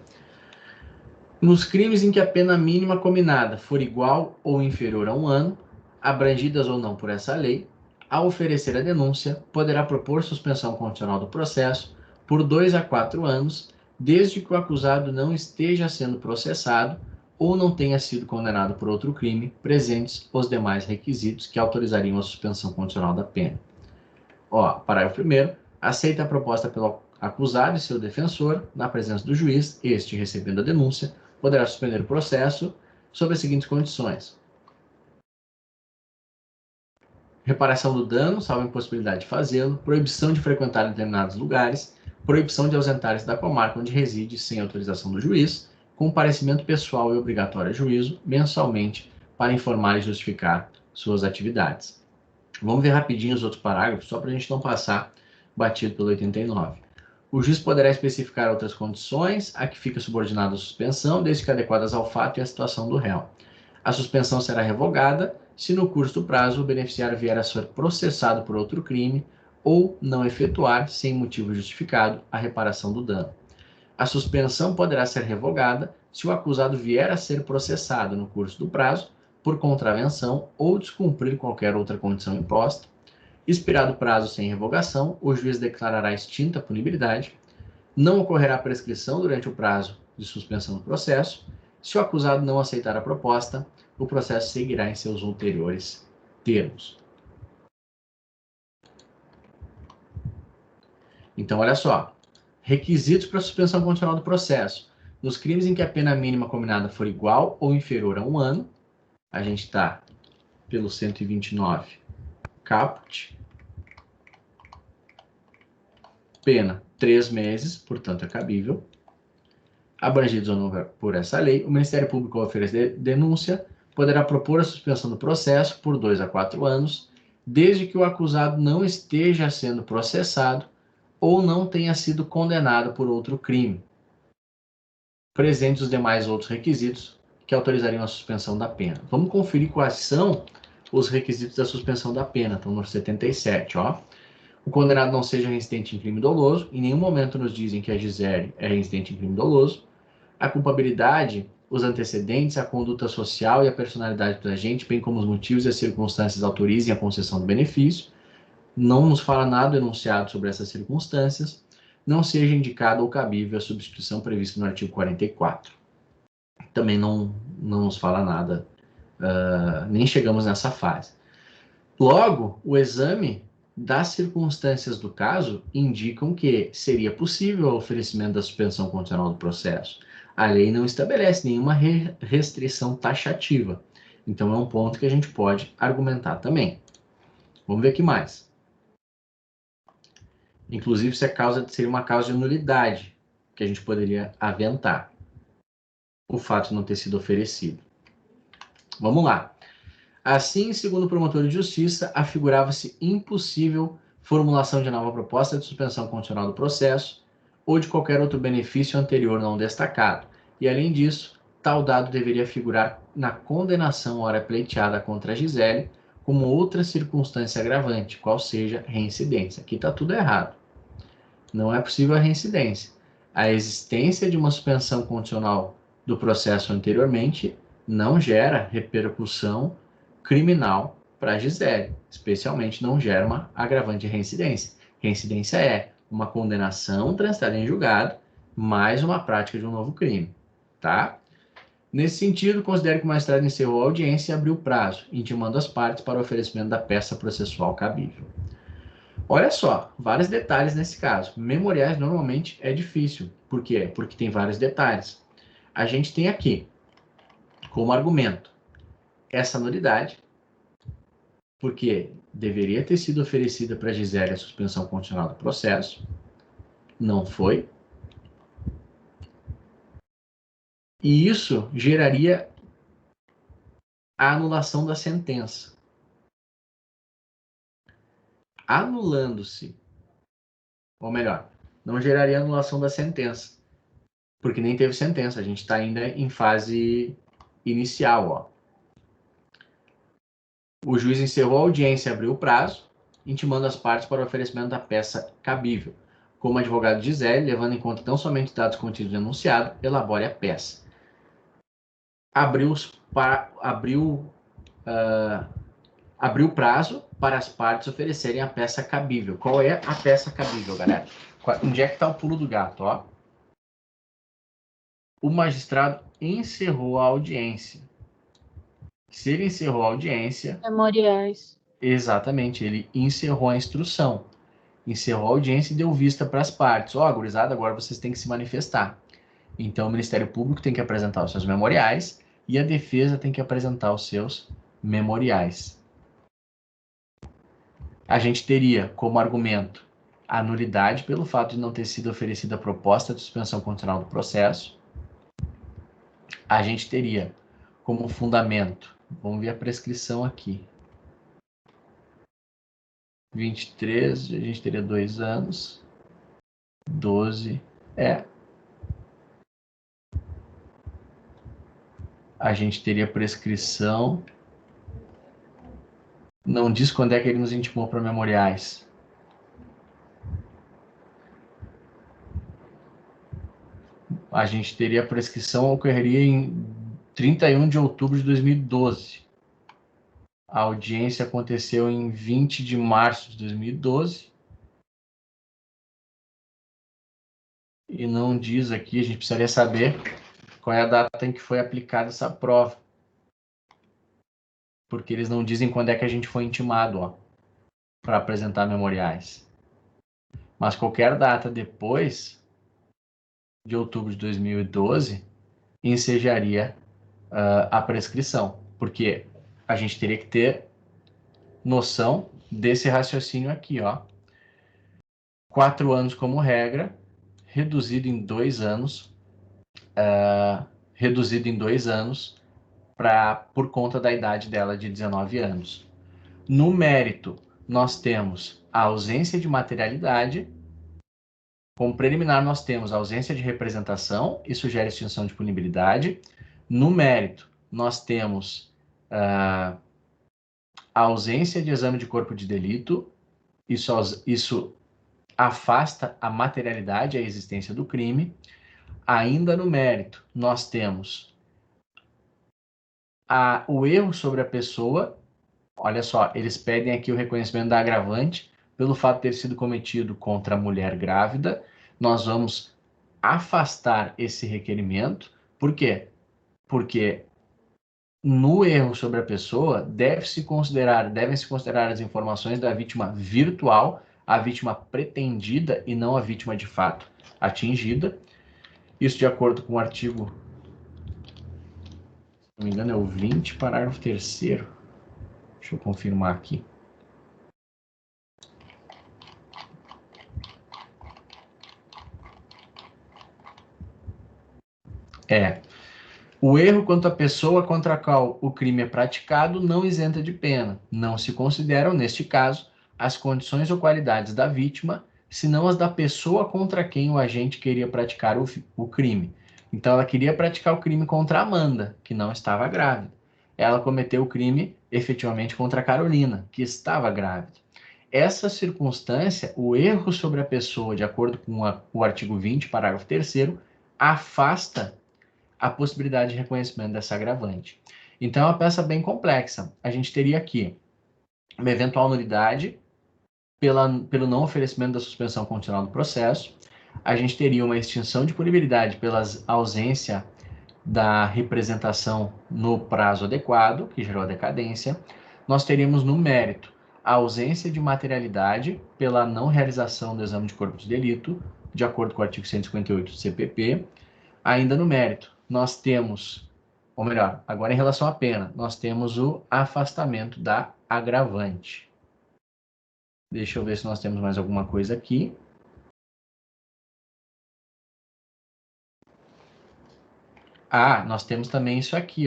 Nos crimes em que a pena mínima combinada for igual ou inferior a 1 ano, abrangidas ou não por essa lei, ao oferecer a denúncia, poderá propor suspensão condicional do processo por 2 a 4 anos, desde que o acusado não esteja sendo processado ou não tenha sido condenado por outro crime, presentes os demais requisitos que autorizariam a suspensão condicional da pena. Ó, parágrafo 1º. Aceita a proposta pelo acusado e seu defensor, na presença do juiz, este, recebendo a denúncia, poderá suspender o processo sob as seguintes condições: reparação do dano, salvo impossibilidade de fazê-lo, proibição de frequentar determinados lugares, proibição de ausentar-se da comarca onde reside sem autorização do juiz, comparecimento pessoal e obrigatório a juízo, mensalmente, para informar e justificar suas atividades. Vamos ver rapidinho os outros parágrafos, só para a gente não passar batido pelo 89. O juiz poderá especificar outras condições a que fica subordinada a suspensão, desde que adequadas ao fato e à situação do réu. A suspensão será revogada se no curso do prazo o beneficiário vier a ser processado por outro crime ou não efetuar, sem motivo justificado, a reparação do dano. A suspensão poderá ser revogada se o acusado vier a ser processado no curso do prazo por contravenção ou descumprir qualquer outra condição imposta. Expirado o prazo sem revogação, o juiz declarará extinta a punibilidade. Não ocorrerá prescrição durante o prazo de suspensão do processo. Se o acusado não aceitar a proposta, o processo seguirá em seus ulteriores termos. Então, olha só. Requisitos para suspensão condicional do processo. Nos crimes em que a pena mínima combinada for igual ou inferior a 1 ano, a gente está pelo 129 caput. Pena 3 meses, portanto é cabível. Abrangidos ou não por essa lei, o Ministério Público, ao oferecer denúncia, poderá propor a suspensão do processo por 2 a 4 anos, desde que o acusado não esteja sendo processado ou não tenha sido condenado por outro crime, presentes os demais outros requisitos que autorizariam a suspensão da pena. Vamos conferir quais são os requisitos da suspensão da pena. Estão no 77, ó. O condenado não seja reincidente em crime doloso. Em nenhum momento nos dizem que a Gisele é reincidente em crime doloso. A culpabilidade, os antecedentes, a conduta social e a personalidade do agente, bem como os motivos e as circunstâncias autorizem a concessão do benefício. Não nos fala nada enunciado sobre essas circunstâncias. Não seja indicada ou cabível a substituição prevista no artigo 44. Também não nos fala nada, nem chegamos nessa fase. Logo, o exame das circunstâncias do caso indicam que seria possível o oferecimento da suspensão condicional do processo. A lei não estabelece nenhuma restrição taxativa. Então, é um ponto que a gente pode argumentar também. Vamos ver aqui mais. Inclusive, se seria uma causa de nulidade que a gente poderia aventar o fato de não ter sido oferecido. Vamos lá. Assim, segundo o promotor de justiça, afigurava-se impossível formulação de nova proposta de suspensão condicional do processo ou de qualquer outro benefício anterior não destacado. E, além disso, tal dado deveria figurar na condenação ora pleiteada contra a Gisele como outra circunstância agravante, qual seja reincidência. Aqui está tudo errado. Não é possível a reincidência. A existência de uma suspensão condicional do processo anteriormente não gera repercussão criminal para a Gisele, especialmente não gera uma agravante de reincidência. Reincidência é uma condenação transitada em julgado, mais uma prática de um novo crime, tá? Nesse sentido, considere que o magistrado encerrou a audiência e abriu o prazo, intimando as partes para o oferecimento da peça processual cabível. Olha só, vários detalhes nesse caso. Memoriais normalmente é difícil. Por quê? Porque tem vários detalhes. A gente tem aqui, como argumento, essa nulidade, porque deveria ter sido oferecida para a Gisele a suspensão condicional do processo, não foi. E isso geraria a anulação da sentença. Anulando-se, ou melhor, não geraria anulação da sentença, porque nem teve sentença, a gente está ainda em fase inicial, ó. O juiz encerrou a audiência e abriu o prazo, intimando as partes para o oferecimento da peça cabível. Como advogado diz ele, levando em conta tão somente dados contidos no enunciado, elabore a peça. Abriu o prazo para as partes oferecerem a peça cabível. Qual é a peça cabível, galera? Onde é que está o pulo do gato? Ó? O magistrado encerrou a audiência. Se ele encerrou a audiência... Memoriais. Exatamente, ele encerrou a instrução. Encerrou a audiência e deu vista para as partes. Ó, gurizada, agora vocês têm que se manifestar. Então, o Ministério Público tem que apresentar os seus memoriais e a defesa tem que apresentar os seus memoriais. A gente teria como argumento a nulidade pelo fato de não ter sido oferecida a proposta de suspensão condicional do processo. A gente teria como fundamento, vamos ver a prescrição aqui, 23, a gente teria 2 anos, 12, a gente teria prescrição, não diz quando é que ele nos intimou para memoriais. A gente teria a prescrição ocorreria em 31 de outubro de 2012. A audiência aconteceu em 20 de março de 2012. E não diz aqui, a gente precisaria saber qual é a data em que foi aplicada essa prova. Porque eles não dizem quando é que a gente foi intimado, para apresentar memoriais. Mas qualquer data depois de outubro de 2012 ensejaria a prescrição. Porque a gente teria que ter noção desse raciocínio aqui, 4 anos como regra, reduzido em 2 anos, por conta da idade dela de 19 anos. No mérito, nós temos a ausência de materialidade. Como preliminar, nós temos a ausência de representação, isso gera extinção de punibilidade. No mérito, nós temos a ausência de exame de corpo de delito, isso afasta a materialidade, a existência do crime. Ainda no mérito, nós temos o erro sobre a pessoa. Olha só, eles pedem aqui o reconhecimento da agravante pelo fato de ter sido cometido contra a mulher grávida. Nós vamos afastar esse requerimento. Por quê? Porque no erro sobre a pessoa devem-se considerar as informações da vítima virtual, a vítima pretendida e não a vítima de fato atingida. Isso de acordo com o artigo, se não me engano, é o 20, parágrafo 3º. Deixa eu confirmar aqui. O erro quanto à pessoa contra a qual o crime é praticado não isenta de pena. Não se consideram, neste caso, as condições ou qualidades da vítima, senão as da pessoa contra quem o agente queria praticar o crime. Então, ela queria praticar o crime contra a Amanda, que não estava grávida. Ela cometeu o crime, efetivamente, contra a Carolina, que estava grávida. Essa circunstância, o erro sobre a pessoa, de acordo com o artigo 20, parágrafo 3º, afasta a possibilidade de reconhecimento dessa agravante. Então, é uma peça bem complexa. A gente teria aqui uma eventual nulidade pelo não oferecimento da suspensão condicional do processo. A gente teria uma extinção de punibilidade pela ausência da representação no prazo adequado, que gerou a decadência. Nós teríamos no mérito a ausência de materialidade pela não realização do exame de corpo de delito, de acordo com o artigo 158 do CPP. Ainda no mérito, nós temos, ou melhor, agora em relação à pena, nós temos o afastamento da agravante. Deixa eu ver se nós temos mais alguma coisa aqui. Nós temos também isso aqui,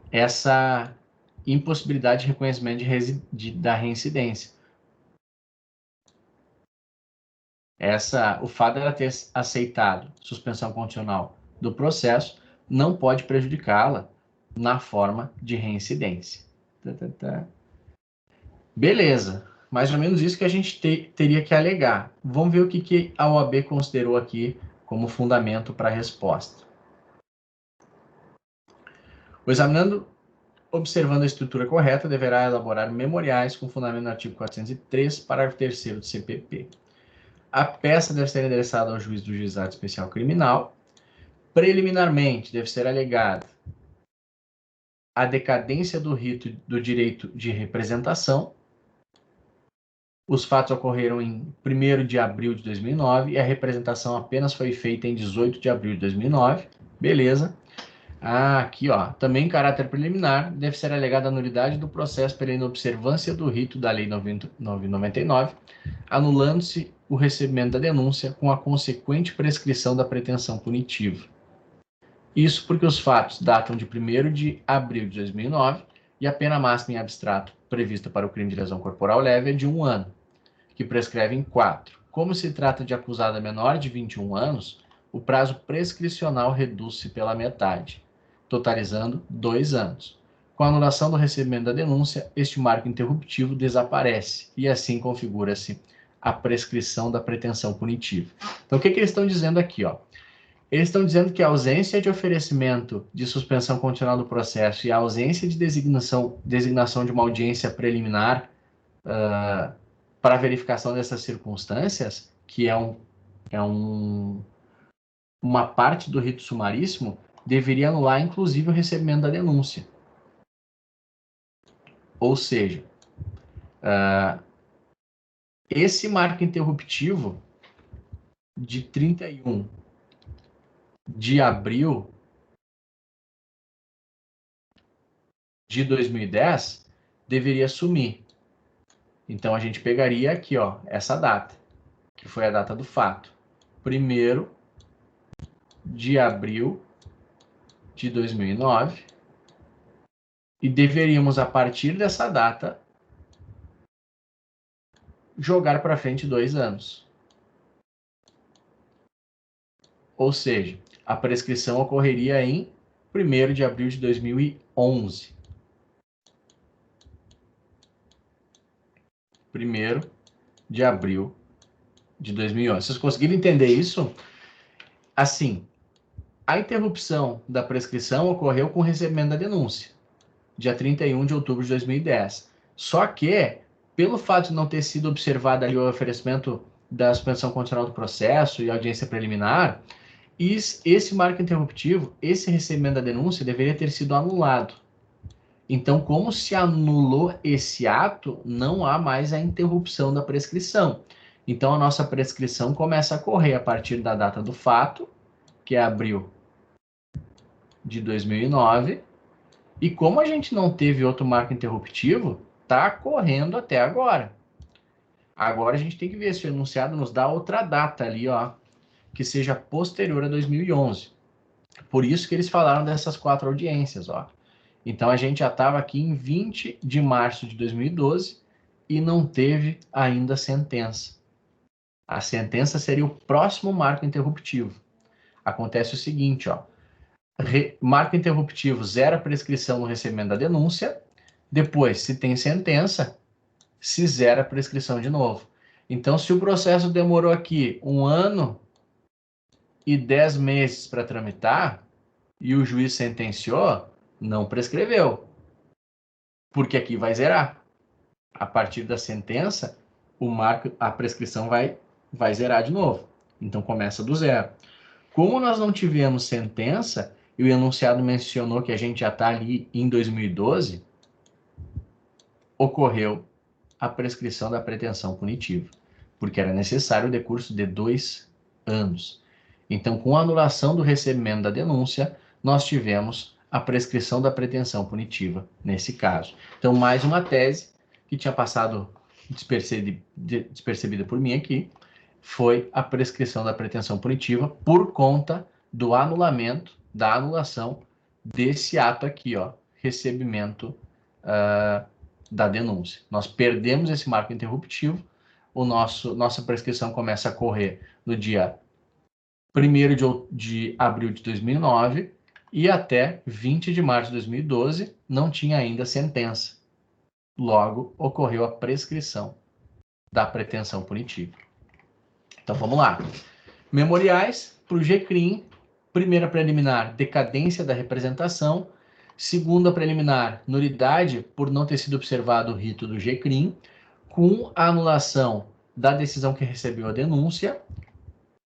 essa impossibilidade de reconhecimento da reincidência. O fato dela ter aceitado suspensão condicional do processo não pode prejudicá-la na forma de reincidência. Beleza, mais ou menos isso que a gente teria que alegar. Vamos ver o que a OAB considerou aqui como fundamento para a resposta. O examinando, observando a estrutura correta, deverá elaborar memoriais com fundamento no artigo 403, parágrafo 3º do CPP. A peça deve ser endereçada ao juiz do Juizado Especial Criminal. Preliminarmente, deve ser alegada a decadência do rito do direito de representação. Os fatos ocorreram em 1º de abril de 2009 e a representação apenas foi feita em 18 de abril de 2009. Beleza. Aqui, ó, também em caráter preliminar, deve ser alegada a nulidade do processo pela inobservância do rito da Lei 999, anulando-se o recebimento da denúncia com a consequente prescrição da pretensão punitiva. Isso porque os fatos datam de 1º de abril de 2009 e a pena máxima em abstrato prevista para o crime de lesão corporal leve é de 1 ano, que prescreve em 4. Como se trata de acusada menor de 21 anos, o prazo prescricional reduz-se pela metade, totalizando 2 anos. Com a anulação do recebimento da denúncia, este marco interruptivo desaparece e assim configura-se a prescrição da pretensão punitiva. Então, o que eles estão dizendo aqui, ó? Eles estão dizendo que a ausência de oferecimento de suspensão condicional do processo e a ausência de designação de uma audiência preliminar para verificação dessas circunstâncias, que uma parte do rito sumaríssimo, deveria anular, inclusive, o recebimento da denúncia. Ou seja, esse marco interruptivo de 31 de abril de 2010 deveria sumir. Então, a gente pegaria aqui, ó, essa data, que foi a data do fato. 1º de abril de 2009. E deveríamos, a partir dessa data, jogar para frente 2 anos. Ou seja, a prescrição ocorreria em 1º de abril de 2011. 1º de abril de 2011. Vocês conseguiram entender isso? Assim, a interrupção da prescrição ocorreu com o recebimento da denúncia, dia 31 de outubro de 2010. Só que, pelo fato de não ter sido observado ali o oferecimento da suspensão condicional do processo e audiência preliminar, esse marco interruptivo, esse recebimento da denúncia, deveria ter sido anulado. Então, como se anulou esse ato, não há mais a interrupção da prescrição. Então, a nossa prescrição começa a correr a partir da data do fato, que é abril de 2009, e como a gente não teve outro marco interruptivo, está correndo até agora. Agora a gente tem que ver se o enunciado nos dá outra data ali, ó, que seja posterior a 2011. Por isso que eles falaram dessas 4 audiências, ó. Então, a gente já estava aqui em 20 de março de 2012 e não teve ainda sentença. A sentença seria o próximo marco interruptivo. Acontece o seguinte, ó. Marco interruptivo, zera a prescrição no recebimento da denúncia. Depois, se tem sentença, se zera a prescrição de novo. Então, se o processo demorou aqui 1 ano e 10 meses para tramitar, e o juiz sentenciou, não prescreveu. Porque aqui vai zerar. A partir da sentença, a prescrição vai zerar de novo. Então, começa do zero. Como nós não tivemos sentença, e o enunciado mencionou que a gente já está ali em 2012, ocorreu a prescrição da pretensão punitiva, porque era necessário o decurso de 2 anos. Então, com a anulação do recebimento da denúncia, nós tivemos a prescrição da pretensão punitiva, nesse caso. Então, mais uma tese que tinha passado despercebida por mim aqui, foi a prescrição da pretensão punitiva por conta do anulamento, da anulação desse ato aqui, ó, recebimento da denúncia. Nós perdemos esse marco interruptivo, nossa prescrição começa a correr no dia 1º de abril de 2009, e até 20 de março de 2012 não tinha ainda sentença. Logo, ocorreu a prescrição da pretensão punitiva. Então, vamos lá. Memoriais para o GCRIM. Primeira preliminar, decadência da representação. Segunda preliminar, nulidade por não ter sido observado o rito do GCRIM, com a anulação da decisão que recebeu a denúncia.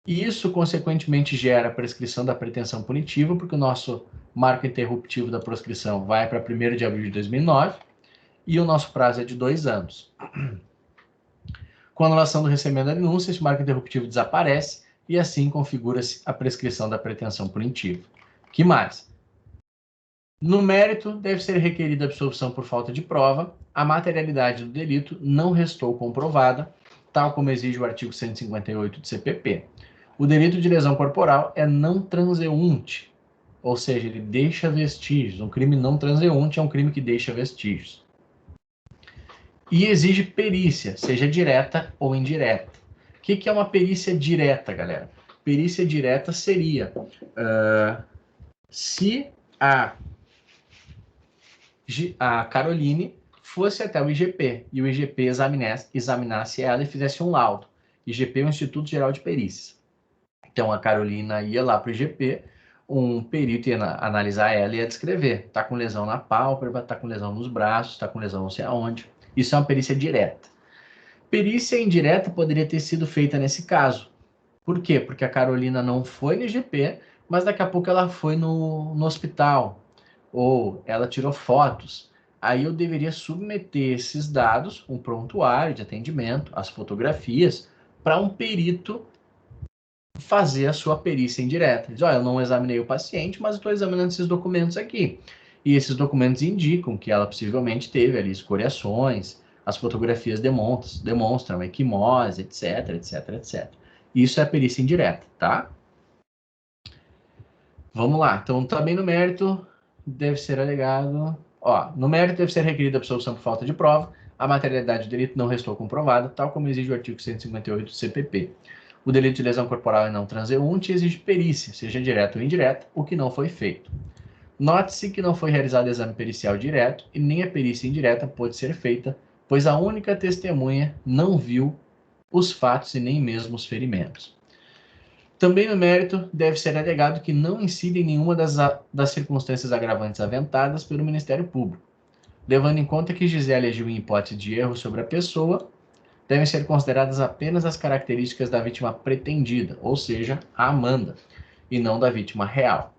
Isso, consequentemente, gera a prescrição da pretensão punitiva, porque o nosso marco interruptivo da prescrição vai para 1º de abril de 2009 e o nosso prazo é de 2 anos. Com a anulação do recebimento da denúncia, esse marco interruptivo desaparece e assim configura-se a prescrição da pretensão punitiva. Que mais? No mérito, deve ser requerida absolvição por falta de prova. A materialidade do delito não restou comprovada, tal como exige o artigo 158 do CPP. O delito de lesão corporal é não transeunte, ou seja, ele deixa vestígios. Um crime não transeunte é um crime que deixa vestígios. E exige perícia, seja direta ou indireta. O que é uma perícia direta, galera? Perícia direta seria se a Caroline fosse até o IGP e o IGP examinasse ela e fizesse um laudo. IGP é o Instituto Geral de Perícias. Então, a Carolina ia lá para o IGP, um perito ia analisar ela e ia descrever. Está com lesão na pálpebra, está com lesão nos braços, está com lesão não sei aonde. Isso é uma perícia direta. Perícia indireta poderia ter sido feita nesse caso. Por quê? Porque a Carolina não foi no IGP, mas daqui a pouco ela foi no hospital, ou ela tirou fotos. Aí eu deveria submeter esses dados, um prontuário de atendimento, as fotografias, para um perito fazer a sua perícia indireta. Diz, olha, eu não examinei o paciente, mas estou examinando esses documentos aqui. E esses documentos indicam que ela possivelmente teve ali escoriações, as fotografias demonstram equimose, etc, etc, etc. Isso é a perícia indireta, tá? Vamos lá. Então, também no mérito, deve ser alegado... no mérito deve ser requerida a absolvição por falta de prova. A materialidade do delito não restou comprovada, tal como exige o artigo 158 do CPP. O delito de lesão corporal é não transeunte e exige perícia, seja direta ou indireta, o que não foi feito. Note-se que não foi realizado exame pericial direto e nem a perícia indireta pôde ser feita, pois a única testemunha não viu os fatos e nem mesmo os ferimentos. Também no mérito, deve ser alegado que não incide em nenhuma das circunstâncias agravantes aventadas pelo Ministério Público. Levando em conta que Gisele agiu em hipótese de erro sobre a pessoa, devem ser consideradas apenas as características da vítima pretendida, ou seja, a Amanda, e não da vítima real,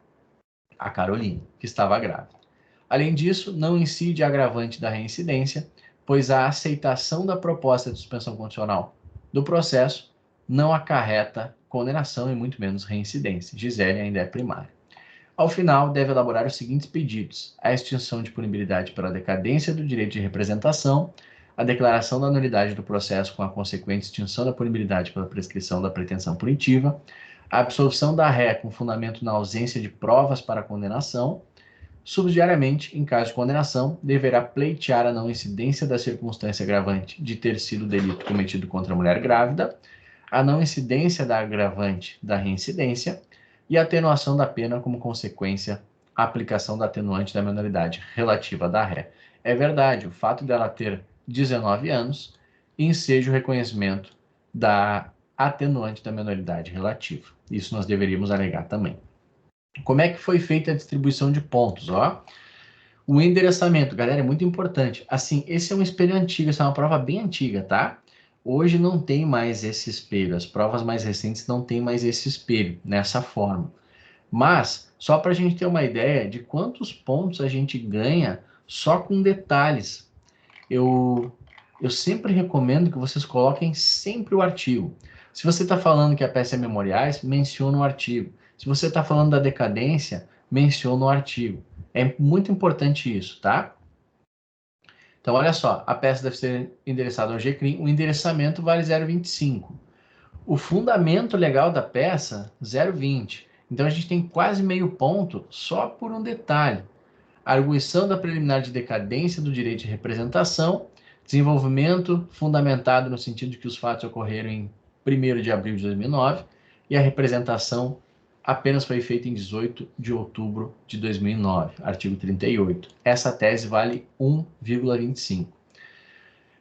a Carolina, que estava grávida. Além disso, não incide agravante da reincidência, pois a aceitação da proposta de suspensão condicional do processo não acarreta condenação e muito menos reincidência. Gisele ainda é primária. Ao final, deve elaborar os seguintes pedidos: a extinção de punibilidade pela decadência do direito de representação, a declaração da nulidade do processo com a consequente extinção da punibilidade pela prescrição da pretensão punitiva, a absolvição da ré com fundamento na ausência de provas para a condenação. Subsidiariamente, em caso de condenação, deverá pleitear a não incidência da circunstância agravante de ter sido delito cometido contra a mulher grávida, a não incidência da agravante da reincidência e a atenuação da pena como consequência, a aplicação da atenuante da menoridade relativa da ré. É verdade, o fato dela ter 19 anos enseja o reconhecimento da atenuante da menoridade relativa. Isso nós deveríamos alegar também. Como é que foi feita a distribuição de pontos? O endereçamento, galera, é muito importante. Assim, esse é um espelho antigo, essa é uma prova bem antiga, tá? Hoje não tem mais esse espelho, as provas mais recentes não tem mais esse espelho, nessa forma. Mas, só para a gente ter uma ideia de quantos pontos a gente ganha só com detalhes. Eu sempre recomendo que vocês coloquem sempre o artigo. Se você está falando que a peça é memoriais, menciona o artigo. Se você está falando da decadência, menciona o artigo. É muito importante isso, tá? Então, olha só, a peça deve ser endereçada ao GCRIM, o endereçamento vale 0,25. O fundamento legal da peça, 0,20. Então, a gente tem quase meio ponto só por um detalhe. A arguição da preliminar de decadência do direito de representação, desenvolvimento fundamentado no sentido de que os fatos ocorreram em 1º de abril de 2009 e a representação apenas foi feita em 18 de outubro de 2009, artigo 38. Essa tese vale 1,25.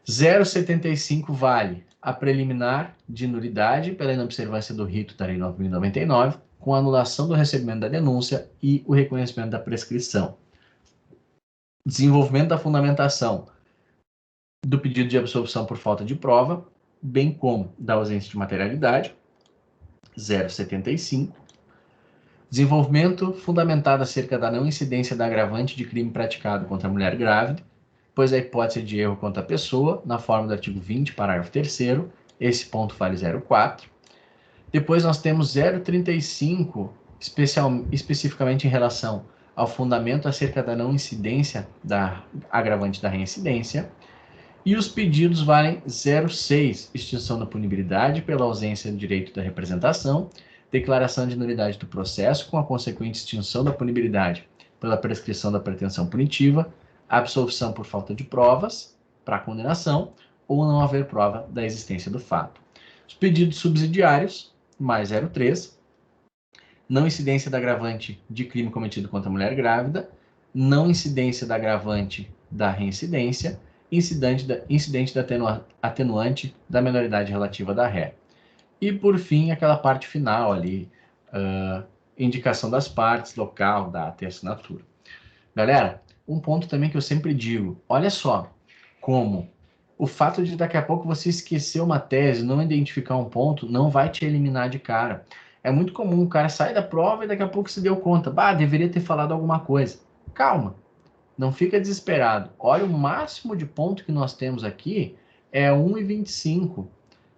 0,75 vale a preliminar de nulidade pela inobservância do rito da Lei 9.099, com a anulação do recebimento da denúncia e o reconhecimento da prescrição. Desenvolvimento da fundamentação do pedido de absolvição por falta de prova, bem como da ausência de materialidade, 0,75. Desenvolvimento fundamentado acerca da não incidência da agravante de crime praticado contra a mulher grávida, pois a hipótese de erro contra a pessoa, na forma do artigo 20, parágrafo 3º, esse ponto vale 0,4. Depois nós temos 0,35, especificamente em relação ao fundamento acerca da não incidência da agravante da reincidência. E os pedidos valem 0,6, extinção da punibilidade pela ausência do direito da representação, declaração de nulidade do processo com a consequente extinção da punibilidade pela prescrição da pretensão punitiva, absolvição por falta de provas para a condenação ou não haver prova da existência do fato. Os pedidos subsidiários, mais 0,3, não incidência da agravante de crime cometido contra a mulher grávida, não incidência da agravante da reincidência, incidente da atenuante da menoridade relativa da ré. E, por fim, aquela parte final ali, indicação das partes, local, data e assinatura. Galera, um ponto também que eu sempre digo, olha só como o fato de daqui a pouco você esquecer uma tese, não identificar um ponto, não vai te eliminar de cara. É muito comum o cara sair da prova e daqui a pouco se deu conta, deveria ter falado alguma coisa. Calma, não fica desesperado. Olha, o máximo de ponto que nós temos aqui é 1,25.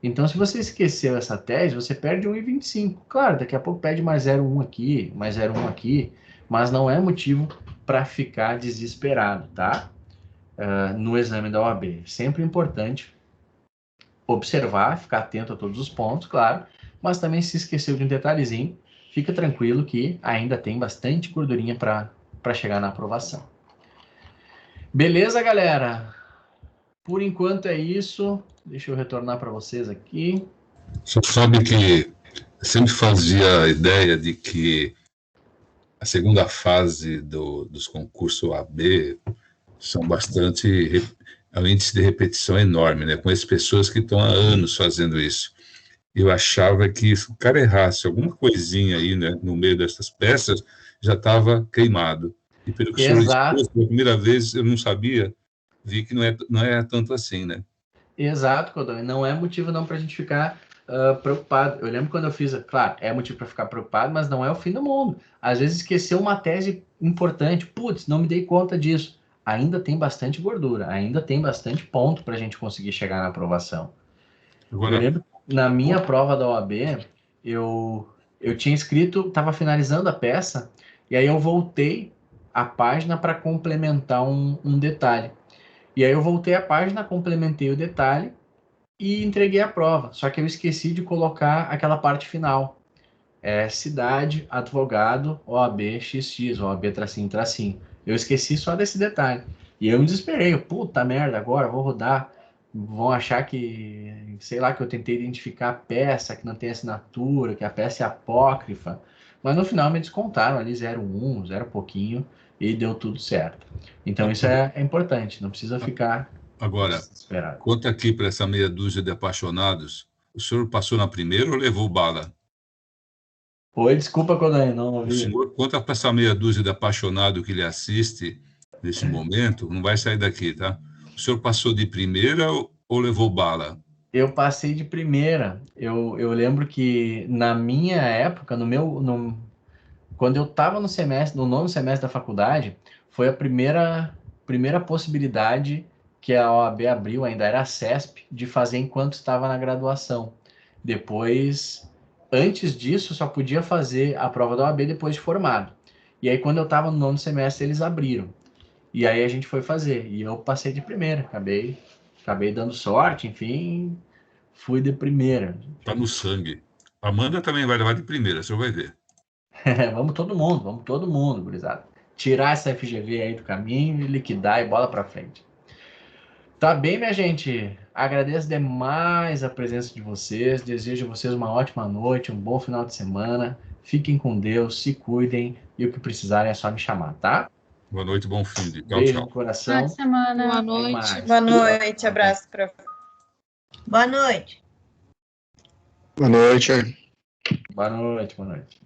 Então, se você esqueceu essa tese, você perde 1,25. Claro, daqui a pouco perde mais 0,1 aqui, mais 0,1 aqui, mas não é motivo para ficar desesperado, tá? No exame da OAB. Sempre importante observar, ficar atento a todos os pontos, claro, mas também se esqueceu de um detalhezinho, fica tranquilo que ainda tem bastante gordurinha para chegar na aprovação. Beleza, galera? Por enquanto é isso. Deixa eu retornar para vocês aqui. Só sabe que sempre fazia a ideia de que a segunda fase dos concursos OAB são bastante... É um índice de repetição enorme, né? Conheço pessoas que estão há anos fazendo isso. Eu achava que se o cara errasse alguma coisinha aí, né, no meio dessas peças, já estava queimado. E pelo que o senhor expôs, pela primeira vez eu não sabia, vi que não é tanto assim, né? Exato, Codão. Não é motivo não para a gente ficar preocupado. Eu lembro quando eu fiz, claro, é motivo para ficar preocupado, mas não é o fim do mundo. Às vezes esqueceu uma tese importante, putz, não me dei conta disso. Ainda tem bastante gordura, ainda tem bastante ponto para a gente conseguir chegar na aprovação. Agora, eu lembro, na minha prova da OAB, eu tinha escrito, estava finalizando a peça, e aí eu voltei a página para complementar um detalhe. E aí eu voltei a página, complementei o detalhe e entreguei a prova. Só que eu esqueci de colocar aquela parte final. Cidade, advogado, OAB, XX, OAB, tracinho, tracinho. Eu esqueci só desse detalhe. E eu me desesperei. Puta merda, agora vou rodar. Vão achar que, sei lá, que eu tentei identificar a peça, que não tem assinatura, que a peça é apócrifa. Mas no final me descontaram ali 0,1, 0 pouquinho, e deu tudo certo. Então isso é importante, não precisa ficar desesperado. Conta aqui para essa meia dúzia de apaixonados. O senhor passou na primeira ou levou bala? Oi, desculpa, Kodaí, não ouvi. O senhor conta para essa meia dúzia de apaixonado que lhe assiste nesse momento, não vai sair daqui, tá? O senhor passou de primeira ou levou bala? Eu passei de primeira. Eu lembro que na minha época, quando eu estava no nono semestre da faculdade, foi a primeira possibilidade que a OAB abriu, ainda era a CESP, de fazer enquanto estava na graduação. Depois, antes disso, só podia fazer a prova da OAB depois de formado. E aí, quando eu estava no nono semestre, eles abriram. E aí a gente foi fazer. E eu passei de primeira. Acabei dando sorte, enfim, fui de primeira. Tá no sangue. A Amanda também vai levar de primeira, o senhor vai ver. Vamos todo mundo, gurizada. Tirar essa FGV aí do caminho, liquidar e bola pra frente. Tá bem, minha gente? Agradeço demais a presença de vocês. Desejo a vocês uma ótima noite, um bom final de semana. Fiquem com Deus, se cuidem e o que precisarem é só me chamar, tá? Boa noite, bom fim de. Tchau, Beijo tchau. no coração. Boa semana. Boa Até noite. mais. Boa noite, abraço, prof. Boa noite. Boa noite. Boa noite, boa noite.